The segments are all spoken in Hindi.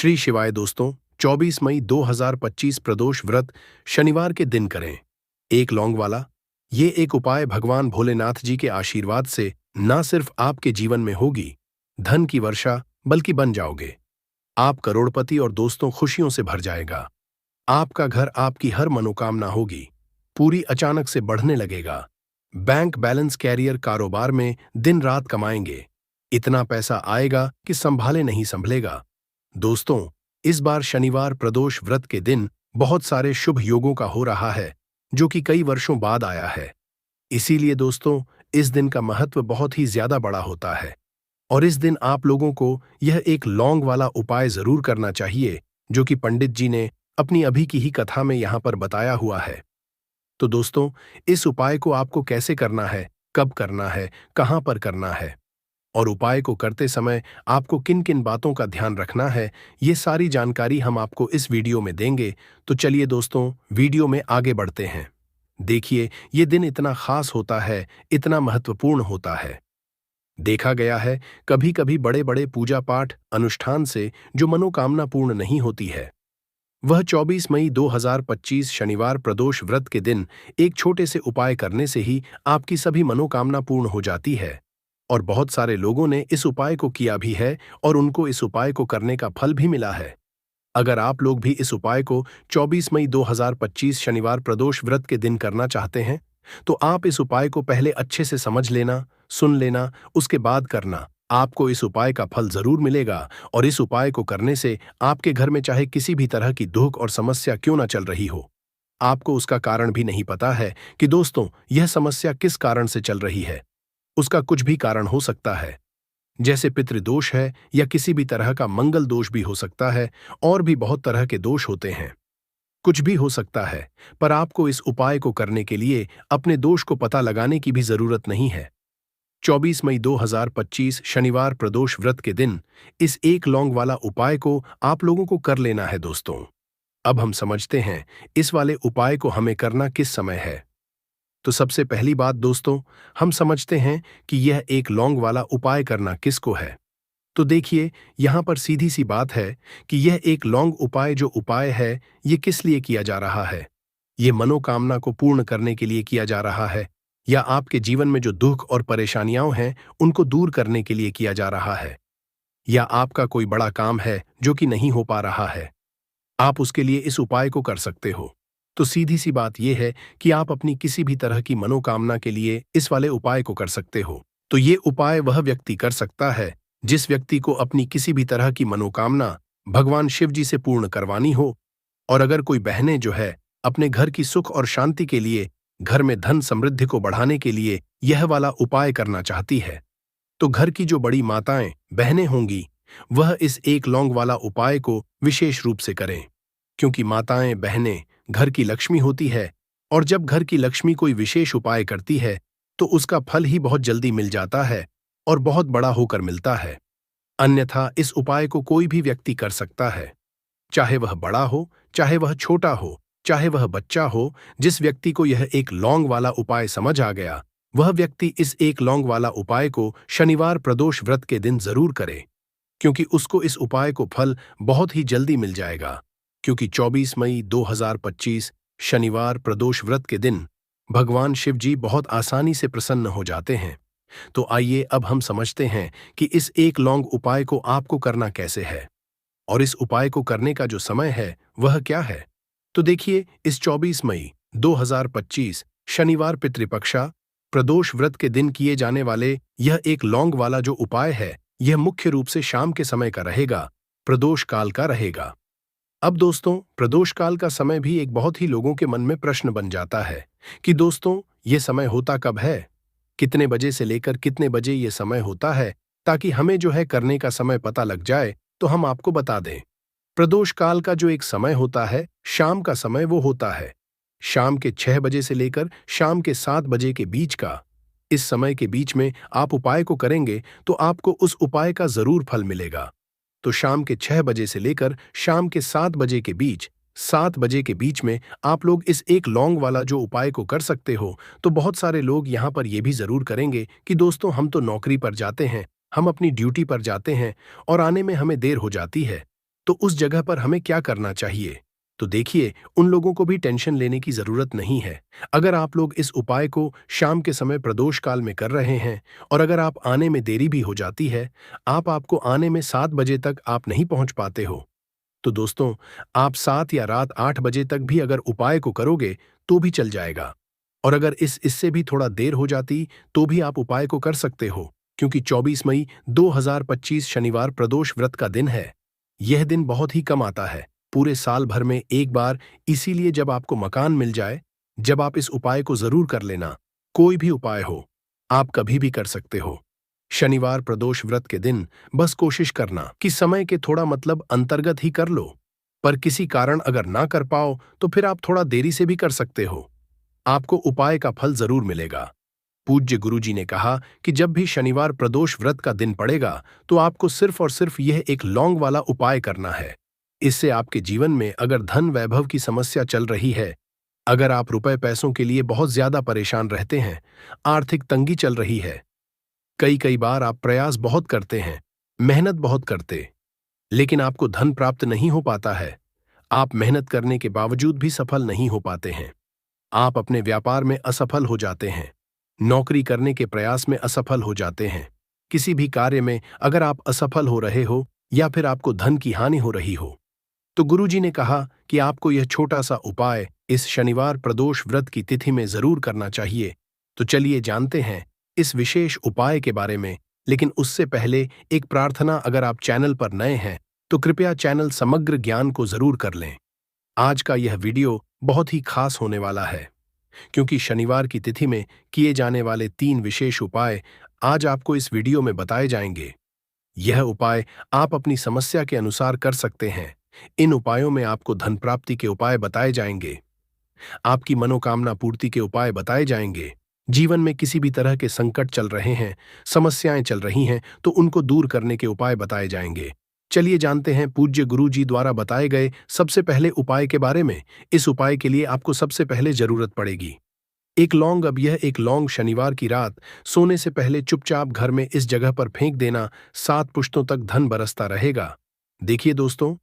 श्री शिवाय दोस्तों, 24 मई 2025 प्रदोष व्रत शनिवार के दिन करें। एक लौंग वाला ये एक उपाय भगवान भोलेनाथ जी के आशीर्वाद से ना सिर्फ आपके जीवन में होगी धन की वर्षा, बल्कि बन जाओगे आप करोड़पति और दोस्तों खुशियों से भर जाएगा। आपका घर, आपकी हर मनोकामना होगी पूरी, अचानक से बढ़ने लगेगा। बैंक बैलेंस, कैरियर, कारोबार में दिन रात कमाएंगे, इतना पैसा आएगा कि संभाले नहीं संभलेगा। दोस्तों, इस बार शनिवार प्रदोष व्रत के दिन बहुत सारे शुभ योगों का हो रहा है, जो कि कई वर्षों बाद आया है। इसीलिए दोस्तों, इस दिन का महत्व बहुत ही ज्यादा बड़ा होता है और इस दिन आप लोगों को यह एक लौंग वाला उपाय जरूर करना चाहिए, जो कि पंडित जी ने अपनी अभी की ही कथा में यहां पर बताया हुआ है। तो दोस्तों, इस उपाय को आपको कैसे करना है, कब करना है, कहां पर करना है और उपाय को करते समय आपको किन किन बातों का ध्यान रखना है, ये सारी जानकारी हम आपको इस वीडियो में देंगे। तो चलिए दोस्तों, वीडियो में आगे बढ़ते हैं। देखिए, ये दिन इतना खास होता है, इतना महत्वपूर्ण होता है। देखा गया है कभी कभी बड़े बड़े पूजा पाठ अनुष्ठान से जो मनोकामना पूर्ण नहीं होती है, वह 24 मई 2025 शनिवार प्रदोष व्रत के दिन एक छोटे से उपाय करने से ही आपकी सभी मनोकामना पूर्ण हो जाती है। और बहुत सारे लोगों ने इस उपाय को किया भी है और उनको इस उपाय को करने का फल भी मिला है। अगर आप लोग भी इस उपाय को 24 मई 2025 शनिवार प्रदोष व्रत के दिन करना चाहते हैं, तो आप इस उपाय को पहले अच्छे से समझ लेना, सुन लेना, उसके बाद करना। आपको इस उपाय का फल जरूर मिलेगा और इस उपाय को करने से आपके घर में चाहे किसी भी तरह की दुख और समस्या क्यों ना चल रही हो, आपको उसका कारण भी नहीं पता है कि दोस्तों यह समस्या किस कारण से चल रही है। उसका कुछ भी कारण हो सकता है, जैसे पितृदोष है या किसी भी तरह का मंगल दोष भी हो सकता है, और भी बहुत तरह के दोष होते हैं। कुछ भी हो सकता है, पर आपको इस उपाय को करने के लिए अपने दोष को पता लगाने की भी जरूरत नहीं है। 24 मई 2025 शनिवार प्रदोष व्रत के दिन इस एक लौंग वाला उपाय को आप लोगों को कर लेना है दोस्तों। अब हम समझते हैं इस वाले उपाय को हमें करना किस समय है। तो सबसे पहली बात दोस्तों, हम समझते हैं कि यह एक लौंग वाला उपाय करना किसको है। तो देखिए, यहां पर सीधी सी बात है कि यह एक लौंग उपाय जो उपाय है, ये किस लिए किया जा रहा है। ये मनोकामना को पूर्ण करने के लिए किया जा रहा है, या आपके जीवन में जो दुख और परेशानियां हैं उनको दूर करने के लिए किया जा रहा है, या आपका कोई बड़ा काम है जो कि नहीं हो पा रहा है, आप उसके लिए इस उपाय को कर सकते हो। तो सीधी सी बात यह है कि आप अपनी किसी भी तरह की मनोकामना के लिए इस वाले उपाय को कर सकते हो। तो ये उपाय वह व्यक्ति कर सकता है जिस व्यक्ति को अपनी किसी भी तरह की मनोकामना भगवान शिव जी से पूर्ण करवानी हो। और अगर कोई बहनें जो है अपने घर की सुख और शांति के लिए, घर में धन समृद्धि को बढ़ाने के लिए यह वाला उपाय करना चाहती है, तो घर की जो बड़ी माताएं बहनें होंगी, वह इस एक लौंग वाला उपाय को विशेष रूप से करें। क्योंकि माताएं बहनें घर की लक्ष्मी होती है, और जब घर की लक्ष्मी कोई विशेष उपाय करती है तो उसका फल ही बहुत जल्दी मिल जाता है और बहुत बड़ा होकर मिलता है। अन्यथा इस उपाय को कोई भी व्यक्ति कर सकता है, चाहे वह बड़ा हो, चाहे वह छोटा हो, चाहे वह बच्चा हो। जिस व्यक्ति को यह एक लौंग वाला उपाय समझ आ गया, वह व्यक्ति इस एक लौंग वाला उपाय को शनिवार प्रदोष व्रत के दिन जरूर करे, क्योंकि उसको इस उपाय को फल बहुत ही जल्दी मिल जाएगा। क्योंकि 24 मई 2025 शनिवार प्रदोष व्रत के दिन भगवान शिव जी बहुत आसानी से प्रसन्न हो जाते हैं। तो आइए अब हम समझते हैं कि इस एक लौंग उपाय को आपको करना कैसे है, और इस उपाय को करने का जो समय है वह क्या है। तो देखिए, इस 24 मई 2025 शनिवार पितृपक्षा प्रदोष व्रत के दिन किए जाने वाले यह एक लौंग वाला जो उपाय है, यह मुख्य रूप से शाम के समय का रहेगा, प्रदोष काल का रहेगा। अब दोस्तों, प्रदोष काल का समय भी एक बहुत ही लोगों के मन में प्रश्न बन जाता है कि दोस्तों ये समय होता कब है, कितने बजे से लेकर कितने बजे ये समय होता है, ताकि हमें जो है करने का समय पता लग जाए तो हम आपको बता दें। प्रदोष काल का जो एक समय होता है, शाम का समय, वो होता है शाम के 6 बजे से लेकर शाम के 7 बजे के बीच का। इस समय के बीच में आप उपाय को करेंगे तो आपको उस उपाय का जरूर फल मिलेगा। तो शाम के 6 बजे से लेकर शाम के 7 बजे के बीच, 7 बजे के बीच में आप लोग इस एक लौंग वाला जो उपाय को कर सकते हो। तो बहुत सारे लोग यहाँ पर यह भी जरूर करेंगे कि दोस्तों हम तो नौकरी पर जाते हैं, हम अपनी ड्यूटी पर जाते हैं और आने में हमें देर हो जाती है, तो उस जगह पर हमें क्या करना चाहिए? तो देखिए, उन लोगों को भी टेंशन लेने की जरूरत नहीं है। अगर आप लोग इस उपाय को शाम के समय प्रदोष काल में कर रहे हैं और अगर आप आने में देरी भी हो जाती है, आपको आने में 7 बजे तक आप नहीं पहुंच पाते हो, तो दोस्तों, आप 7 या रात 8 बजे तक भी अगर उपाय को करोगे तो भी चल जाएगा। और अगर इससे भी थोड़ा देर हो जाती तो भी आप उपाय को कर सकते हो, क्योंकि 24 मई 2025 शनिवार प्रदोष व्रत का दिन है। यह दिन बहुत ही कम आता है, पूरे साल भर में एक बार। इसीलिए जब आपको मकान मिल जाए, जब आप इस उपाय को जरूर कर लेना। कोई भी उपाय हो, आप कभी भी कर सकते हो। शनिवार प्रदोष व्रत के दिन बस कोशिश करना कि समय के थोड़ा अंतर्गत ही कर लो। पर किसी कारण अगर ना कर पाओ तो फिर आप थोड़ा देरी से भी कर सकते हो। आपको उपाय का फल जरूर मिलेगा। पूज्य गुरुजी ने कहा कि जब भी शनिवार प्रदोष व्रत का दिन पड़ेगा तो आपको सिर्फ और सिर्फ यह एक लौंग वाला उपाय करना है। इससे आपके जीवन में अगर धन वैभव की समस्या चल रही है, अगर आप रुपए पैसों के लिए बहुत ज्यादा परेशान रहते हैं, आर्थिक तंगी चल रही है, कई कई बार आप प्रयास बहुत करते हैं, मेहनत बहुत करते, लेकिन आपको धन प्राप्त नहीं हो पाता है, आप मेहनत करने के बावजूद भी सफल नहीं हो पाते हैं, आप अपने व्यापार में असफल हो जाते हैं, नौकरी करने के प्रयास में असफल हो जाते हैं, किसी भी कार्य में अगर आप असफल हो रहे हो या फिर आपको धन की हानि हो रही हो, तो गुरुजी ने कहा कि आपको यह छोटा सा उपाय इस शनिवार प्रदोष व्रत की तिथि में जरूर करना चाहिए। तो चलिए जानते हैं इस विशेष उपाय के बारे में। लेकिन उससे पहले एक प्रार्थना, अगर आप चैनल पर नए हैं तो कृपया चैनल समग्र ज्ञान को जरूर कर लें। आज का यह वीडियो बहुत ही खास होने वाला है, क्योंकि शनिवार की तिथि में किए जाने वाले 3 विशेष उपाय आज आपको इस वीडियो में बताए जाएंगे। यह उपाय आप अपनी समस्या के अनुसार कर सकते हैं। इन उपायों में आपको धन प्राप्ति के उपाय बताए जाएंगे, आपकी मनोकामना पूर्ति के उपाय बताए जाएंगे। जीवन में किसी भी तरह के संकट चल रहे हैं, समस्याएं चल रही हैं, तो उनको दूर करने के उपाय बताए जाएंगे। चलिए जानते हैं पूज्य गुरु जी द्वारा बताए गए सबसे पहले उपाय के बारे में। इस उपाय के लिए आपको सबसे पहले जरूरत पड़ेगी एक लौंग। अब यह एक लौंग शनिवार की रात सोने से पहले चुपचाप घर में इस जगह पर फेंक देना। 7 पुश्तों तक धन बरसता रहेगा। देखिए दोस्तों,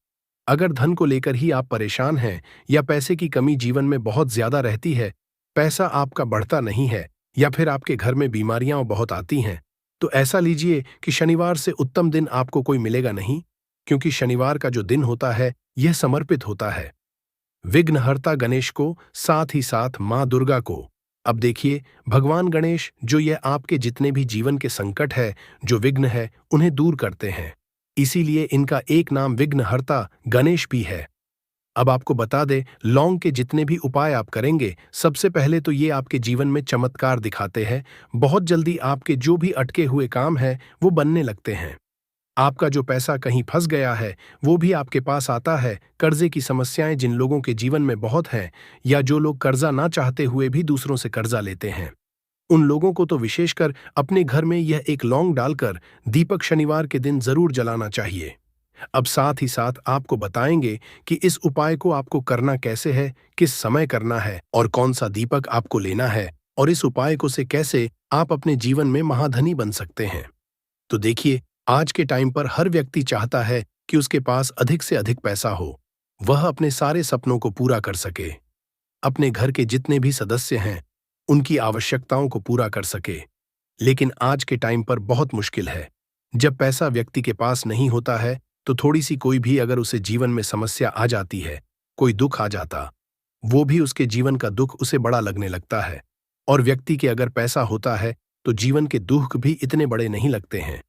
अगर धन को लेकर ही आप परेशान हैं या पैसे की कमी जीवन में बहुत ज्यादा रहती है, पैसा आपका बढ़ता नहीं है, या फिर आपके घर में बीमारियां बहुत आती हैं, तो ऐसा लीजिए कि शनिवार से उत्तम दिन आपको कोई मिलेगा नहीं, क्योंकि शनिवार का जो दिन होता है यह समर्पित होता है विघ्नहर्ता गणेश को, साथ ही साथ मां दुर्गा को। अब देखिए, भगवान गणेश जो यह आपके जितने भी जीवन के संकट है, जो विघ्न है, उन्हें दूर करते हैं। इसीलिए इनका एक नाम विघ्नहर्ता गणेश भी है। अब आपको बता दे, लौंग के जितने भी उपाय आप करेंगे, सबसे पहले तो ये आपके जीवन में चमत्कार दिखाते हैं। बहुत जल्दी आपके जो भी अटके हुए काम है वो बनने लगते हैं। आपका जो पैसा कहीं फंस गया है वो भी आपके पास आता है। कर्जे की समस्याएं जिन लोगों के जीवन में बहुत हैं, या जो लोग कर्जा ना चाहते हुए भी दूसरों से कर्जा लेते हैं, उन लोगों को तो विशेषकर अपने घर में यह एक लौंग डालकर दीपक शनिवार के दिन जरूर जलाना चाहिए। अब साथ ही साथ आपको बताएंगे कि इस उपाय को आपको करना कैसे है, किस समय करना है और कौन सा दीपक आपको लेना है, और इस उपाय को से कैसे आप अपने जीवन में महाधनी बन सकते हैं। तो देखिए, आज के टाइम पर हर व्यक्ति चाहता है कि उसके पास अधिक से अधिक पैसा हो, वह अपने सारे सपनों को पूरा कर सके, अपने घर के जितने भी सदस्य हैं उनकी आवश्यकताओं को पूरा कर सके। लेकिन आज के टाइम पर बहुत मुश्किल है। जब पैसा व्यक्ति के पास नहीं होता है तो थोड़ी सी कोई भी अगर उसे जीवन में समस्या आ जाती है, कोई दुख आ जाता, वो भी उसके जीवन का दुख उसे बड़ा लगने लगता है। और व्यक्ति के अगर पैसा होता है तो जीवन के दुख भी इतने बड़े नहीं लगते हैं।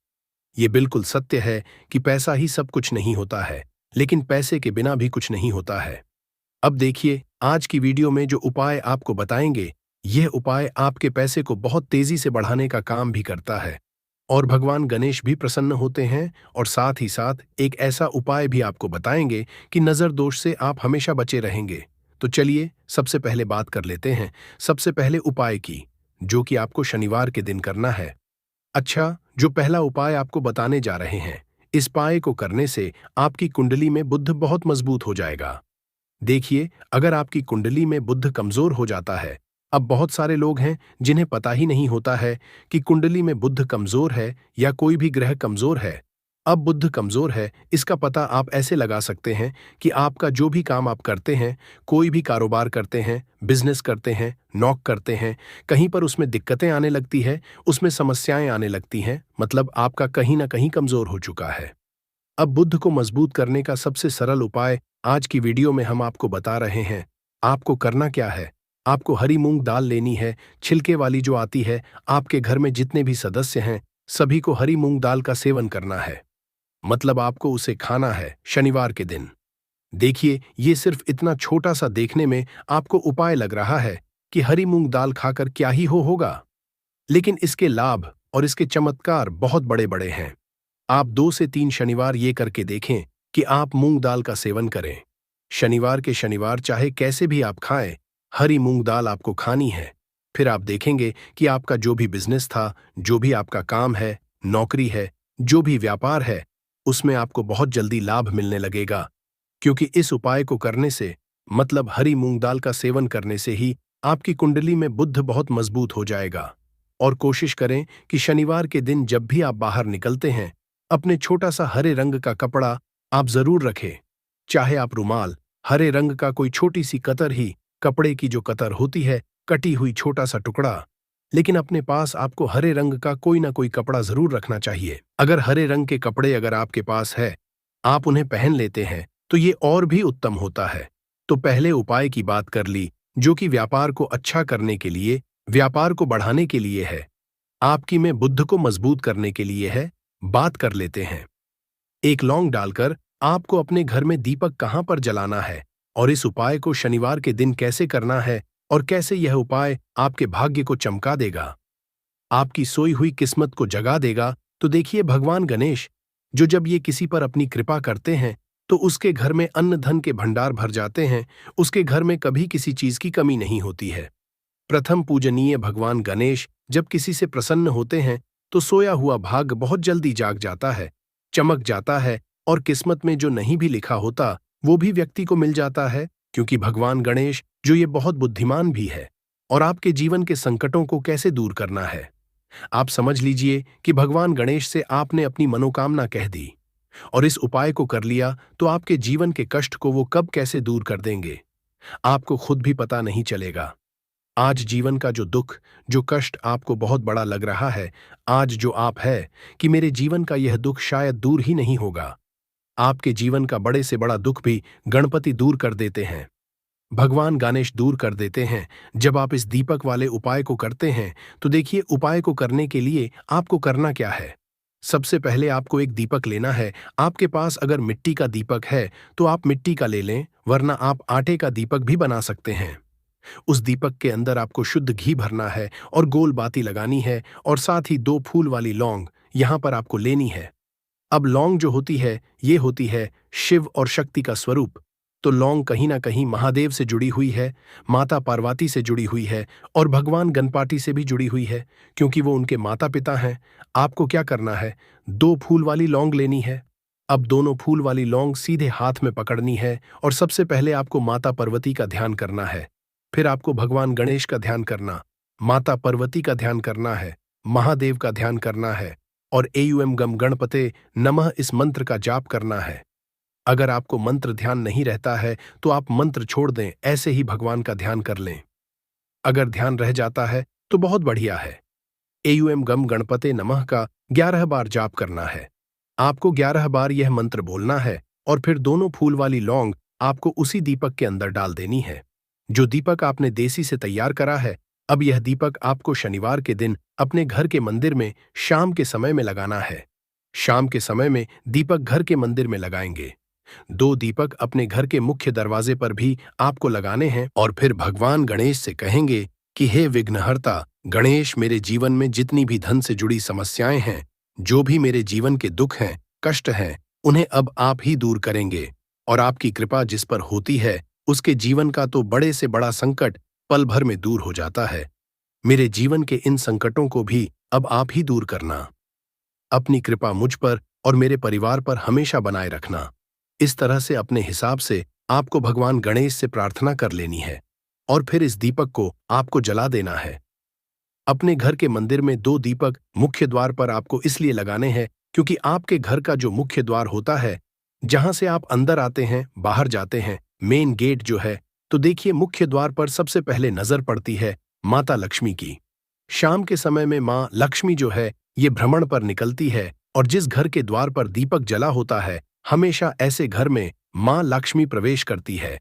ये बिल्कुल सत्य है कि पैसा ही सब कुछ नहीं होता है, लेकिन पैसे के बिना भी कुछ नहीं होता है। अब देखिए, आज की वीडियो में जो उपाय आपको बताएंगे, यह उपाय आपके पैसे को बहुत तेजी से बढ़ाने का काम भी करता है, और भगवान गणेश भी प्रसन्न होते हैं। और साथ ही साथ एक ऐसा उपाय भी आपको बताएंगे कि नजर दोष से आप हमेशा बचे रहेंगे। तो चलिए सबसे पहले बात कर लेते हैं सबसे पहले उपाय की, जो कि आपको शनिवार के दिन करना है। अच्छा, जो पहला उपाय आपको बताने जा रहे हैं, इस उपाय को करने से आपकी कुंडली में बुध बहुत मजबूत हो जाएगा। देखिए, अगर आपकी कुंडली में बुध कमजोर हो जाता है, अब बहुत सारे लोग हैं जिन्हें पता ही नहीं होता है कि कुंडली में बुध कमजोर है या कोई भी ग्रह कमजोर है, अब बुध कमजोर है, इसका पता आप ऐसे लगा सकते हैं कि आपका जो भी काम आप करते हैं, कोई भी कारोबार करते हैं, बिजनेस करते हैं, नौक करते हैं, कहीं पर उसमें दिक्कतें आने लगती है, उसमें समस्याएं आने लगती हैं, मतलब आपका कहीं ना कहीं कमजोर हो चुका है। अब बुध को मजबूत करने का सबसे सरल उपाय आज की वीडियो में हम आपको बता रहे हैं। आपको करना क्या है? आपको हरी मूंग दाल लेनी है, छिलके वाली जो आती है। आपके घर में जितने भी सदस्य हैं, सभी को हरी मूंग दाल का सेवन करना है। मतलब आपको उसे खाना है शनिवार के दिन। देखिए, ये सिर्फ इतना छोटा सा देखने में आपको उपाय लग रहा है कि हरी मूंग दाल खाकर क्या ही होगा, लेकिन इसके लाभ और इसके चमत्कार बहुत बड़े बड़े हैं। आप 2 से 3 शनिवार ये करके देखें कि आप मूंग दाल का सेवन करें। शनिवार के शनिवार चाहे कैसे भी आप खाएं, हरी मूंग दाल आपको खानी है। फिर आप देखेंगे कि आपका जो भी बिजनेस था, जो भी आपका काम है, नौकरी है, जो भी व्यापार है, उसमें आपको बहुत जल्दी लाभ मिलने लगेगा। क्योंकि इस उपाय को करने से, मतलब हरी मूंग दाल का सेवन करने से ही आपकी कुंडली में बुध बहुत मजबूत हो जाएगा। और कोशिश करें कि शनिवार के दिन जब भी आप बाहर निकलते हैं, अपने छोटा सा हरे रंग का कपड़ा आप जरूर रखें। चाहे आप रुमाल, हरे रंग का कोई छोटी सी कतर ही, कपड़े की जो कतर होती है, कटी हुई छोटा सा टुकड़ा, लेकिन अपने पास आपको हरे रंग का कोई ना कोई कपड़ा जरूर रखना चाहिए। अगर हरे रंग के कपड़े अगर आपके पास है, आप उन्हें पहन लेते हैं, तो ये और भी उत्तम होता है। तो पहले उपाय की बात कर ली, जो कि व्यापार को अच्छा करने के लिए, व्यापार को बढ़ाने के लिए है, आपकी में बुद्ध को मजबूत करने के लिए है। बात कर लेते हैं। एक लौंग डालकर आपको अपने घर में दीपक कहां पर जलाना है, और इस उपाय को शनिवार के दिन कैसे करना है, और कैसे यह उपाय आपके भाग्य को चमका देगा, आपकी सोई हुई किस्मत को जगा देगा। तो देखिए, भगवान गणेश जो जब ये किसी पर अपनी कृपा करते हैं, तो उसके घर में अन्न धन के भंडार भर जाते हैं, उसके घर में कभी किसी चीज की कमी नहीं होती है। प्रथम पूजनीय भगवान गणेश जब किसी से प्रसन्न होते हैं, तो सोया हुआ भाग्य बहुत जल्दी जाग जाता है, चमक जाता है, और किस्मत में जो नहीं भी लिखा होता, वो भी व्यक्ति को मिल जाता है। क्योंकि भगवान गणेश जो ये बहुत बुद्धिमान भी है, और आपके जीवन के संकटों को कैसे दूर करना है, आप समझ लीजिए कि भगवान गणेश से आपने अपनी मनोकामना कह दी, और इस उपाय को कर लिया, तो आपके जीवन के कष्ट को वो कब कैसे दूर कर देंगे, आपको खुद भी पता नहीं चलेगा। आज जीवन का जो दुख, जो कष्ट आपको बहुत बड़ा लग रहा है, आज जो आप है कि मेरे जीवन का यह दुख शायद दूर ही नहीं होगा, आपके जीवन का बड़े से बड़ा दुख भी गणपति दूर कर देते हैं, भगवान गणेश दूर कर देते हैं। जब आप इस दीपक वाले उपाय को करते हैं, तो देखिए, उपाय को करने के लिए आपको करना क्या है। सबसे पहले आपको एक दीपक लेना है। आपके पास अगर मिट्टी का दीपक है, तो आप मिट्टी का ले लें, वरना आप आटे का दीपक भी बना सकते हैं। उस दीपक के अंदर आपको शुद्ध घी भरना है, और गोल बाती लगानी है, और साथ ही 2 फूल वाली लौंग यहां पर आपको लेनी है। अब लौंग जो होती है, ये होती है शिव और शक्ति का स्वरूप। तो लौंग कहीं ना कहीं महादेव से जुड़ी हुई है, माता पार्वती से जुड़ी हुई है, और भगवान गणपति से भी जुड़ी हुई है, क्योंकि वो उनके माता पिता हैं। आपको क्या करना है, 2 फूल वाली लौंग लेनी है। अब दोनों फूल वाली लौंग सीधे हाथ में पकड़नी है, और सबसे पहले आपको माता पार्वती का ध्यान करना है। फिर आपको भगवान गणेश का ध्यान करना, माता पार्वती का ध्यान करना है, महादेव का ध्यान करना है, और एयुएम गम गणपते नमः इस मंत्र का जाप करना है। अगर आपको मंत्र ध्यान नहीं रहता है, तो आप मंत्र छोड़ दें, ऐसे ही भगवान का ध्यान कर लें। अगर ध्यान रह जाता है तो बहुत बढ़िया है। एयुएम गम गणपते नमः का 11 बार जाप करना है। आपको 11 बार यह मंत्र बोलना है, और फिर दोनों फूल वाली लौंग आपको उसी दीपक के अंदर डाल देनी है, जो दीपक आपने देसी से तैयार करा है। अब यह दीपक आपको शनिवार के दिन अपने घर के मंदिर में शाम के समय में लगाना है। शाम के समय में दीपक घर के मंदिर में लगाएंगे। 2 दीपक अपने घर के मुख्य दरवाजे पर भी आपको लगाने हैं, और फिर भगवान गणेश से कहेंगे कि हे विघ्नहर्ता गणेश, मेरे जीवन में जितनी भी धन से जुड़ी समस्याएं हैं, जो भी मेरे जीवन के दुख हैं, कष्ट हैं, उन्हें अब आप ही दूर करेंगे। और आपकी कृपा जिस पर होती है, उसके जीवन का तो बड़े से बड़ा संकट पल भर में दूर हो जाता है। मेरे जीवन के इन संकटों को भी अब आप ही दूर करना। अपनी कृपा मुझ पर और मेरे परिवार पर हमेशा बनाए रखना। इस तरह से अपने हिसाब से आपको भगवान गणेश से प्रार्थना कर लेनी है, और फिर इस दीपक को आपको जला देना है। अपने घर के मंदिर में 2 दीपक मुख्य द्वार पर आपको इसलिए लगाने हैं क्योंकि आपके घर का जो मुख्य द्वार होता है, जहां से आप अंदर आते हैं, बाहर जाते हैं, मेन गेट जो है, तो देखिए मुख्य द्वार पर सबसे पहले नजर पड़ती है माता लक्ष्मी की। शाम के समय में माँ लक्ष्मी जो है ये भ्रमण पर निकलती है, और जिस घर के द्वार पर दीपक जला होता है, हमेशा ऐसे घर में माँ लक्ष्मी प्रवेश करती है।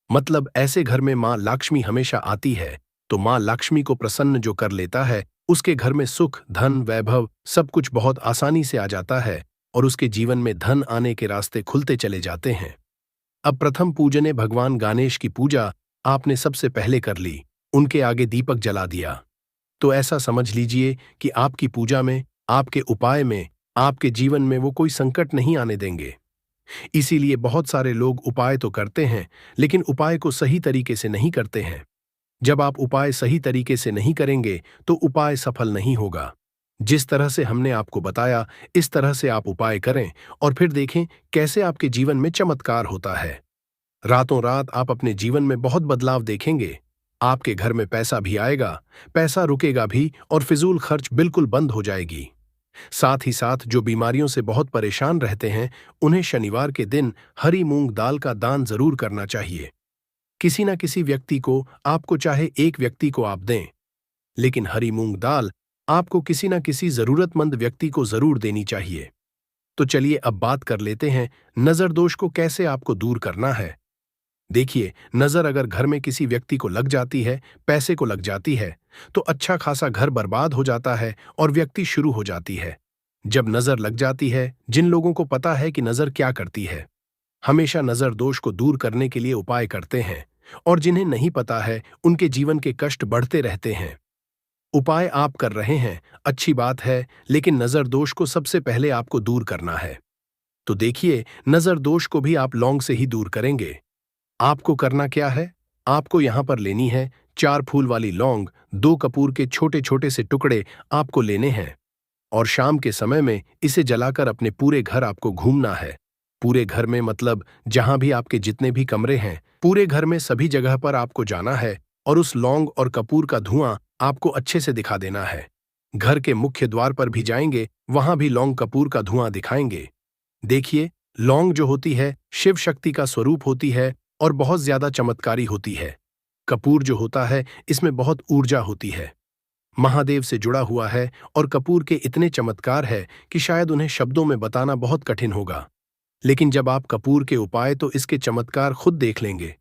मतलब ऐसे घर में माँ लक्ष्मी हमेशा आती है, तो माँ लक्ष्मी को प्रसन्न जो कर लेता है, उसके घर में सुख, धन, वैभव सब कुछ बहुत आसानी से आ जाता है, और उसके जीवन में धन आने के रास्ते खुलते चले जाते हैं। अब प्रथम पूजने भगवान गणेश की पूजा आपने सबसे पहले कर ली, उनके आगे दीपक जला दिया। तो ऐसा समझ लीजिए कि आपकी पूजा में, आपके उपाय में, आपके जीवन में वो कोई संकट नहीं आने देंगे। इसीलिए बहुत सारे लोग उपाय तो करते हैं, लेकिन उपाय को सही तरीके से नहीं करते हैं। जब आप उपाय सही तरीके से नहीं करेंगे तो उपाय सफल नहीं होगा। जिस तरह से हमने आपको बताया, इस तरह से आप उपाय करें और फिर देखें कैसे आपके जीवन में चमत्कार होता है। रातों रात आप अपने जीवन में बहुत बदलाव देखेंगे। आपके घर में पैसा भी आएगा, पैसा रुकेगा भी, और फिजूल खर्च बिल्कुल बंद हो जाएगी। साथ ही साथ जो बीमारियों से बहुत परेशान रहते हैं, उन्हें शनिवार के दिन हरी मूंग दाल का दान जरूर करना चाहिए। किसी न किसी व्यक्ति को, आपको चाहे एक व्यक्ति को आप दें, लेकिन हरी मूंग दाल आपको किसी न किसी जरूरतमंद व्यक्ति को जरूर देनी चाहिए। तो चलिए अब बात कर लेते हैं नजर दोष को कैसे आपको दूर करना है। देखिए, नजर अगर घर में किसी व्यक्ति को लग जाती है, पैसे को लग जाती है, तो अच्छा खासा घर बर्बाद हो जाता है और व्यक्ति शुरू हो जाती है। जब नजर लग जाती है, जिन लोगों को पता है कि नजर क्या करती है, हमेशा नजर दोष को दूर करने के लिए उपाय करते हैं, और जिन्हें नहीं पता है, उनके जीवन के कष्ट बढ़ते रहते हैं। उपाय आप कर रहे हैं, अच्छी बात है, लेकिन नजर दोष को सबसे पहले आपको दूर करना है। तो देखिए, नजर दोष को भी आप लौंग से ही दूर करेंगे। आपको करना क्या है? आपको यहां पर लेनी है 4 फूल वाली लौंग, 2 कपूर के छोटे छोटे से टुकड़े आपको लेने हैं, और शाम के समय में इसे जलाकर अपने पूरे घर आपको घूमना है। पूरे घर में मतलब जहां भी आपके जितने भी कमरे हैं, पूरे घर में सभी जगह पर आपको जाना है, और उस लौंग और कपूर का धुआं आपको अच्छे से दिखा देना है। घर के मुख्य द्वार पर भी जाएंगे, वहां भी लौंग कपूर का धुआं दिखाएंगे। देखिए, लौंग जो होती है शिव शक्ति का स्वरूप होती है और बहुत ज्यादा चमत्कारी होती है। कपूर जो होता है इसमें बहुत ऊर्जा होती है, महादेव से जुड़ा हुआ है, और कपूर के इतने चमत्कार है कि शायद उन्हें शब्दों में बताना बहुत कठिन होगा। लेकिन जब आप कपूर के उपाय तो इसके चमत्कार खुद देख लेंगे।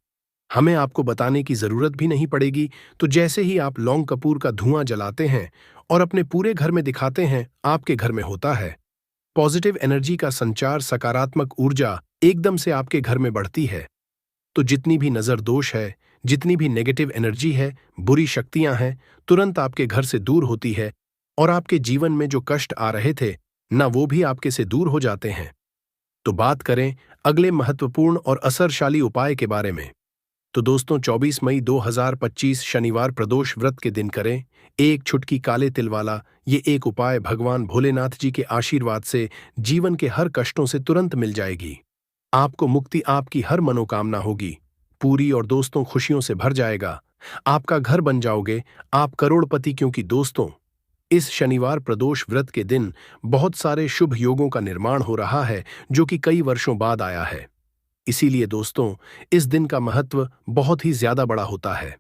हमें आपको बताने की जरूरत भी नहीं पड़ेगी। तो जैसे ही आप लौंग कपूर का धुआं जलाते हैं और अपने पूरे घर में दिखाते हैं, आपके घर में होता है पॉजिटिव एनर्जी का संचार, सकारात्मक ऊर्जा एकदम से आपके घर में बढ़ती है। तो जितनी भी नजर दोष है, जितनी भी नेगेटिव एनर्जी है, बुरी शक्तियां हैं, तुरंत आपके घर से दूर होती है, और आपके जीवन में जो कष्ट आ रहे थे ना, वो भी आपके से दूर हो जाते हैं। तो बात करें अगले महत्वपूर्ण और असरशाली उपाय के बारे में। तो दोस्तों, 24 मई 2025 शनिवार प्रदोष व्रत के दिन करें एक छुटकी काले तिल वाला ये एक उपाय। भगवान भोलेनाथ जी के आशीर्वाद से जीवन के हर कष्टों से तुरंत मिल जाएगी। आपको मुक्ति, आपकी हर मनोकामना होगी पूरी, और दोस्तों खुशियों से भर जाएगा। आपका घर बन जाओगे आप करोड़पति, क्योंकि दोस्तों इस शनिवार प्रदोष व्रत के दिन बहुत सारे शुभ योगों का निर्माण हो रहा है, जो कि कई वर्षों बाद आया है। इसीलिए दोस्तों इस दिन का महत्व बहुत ही ज्यादा बड़ा होता है,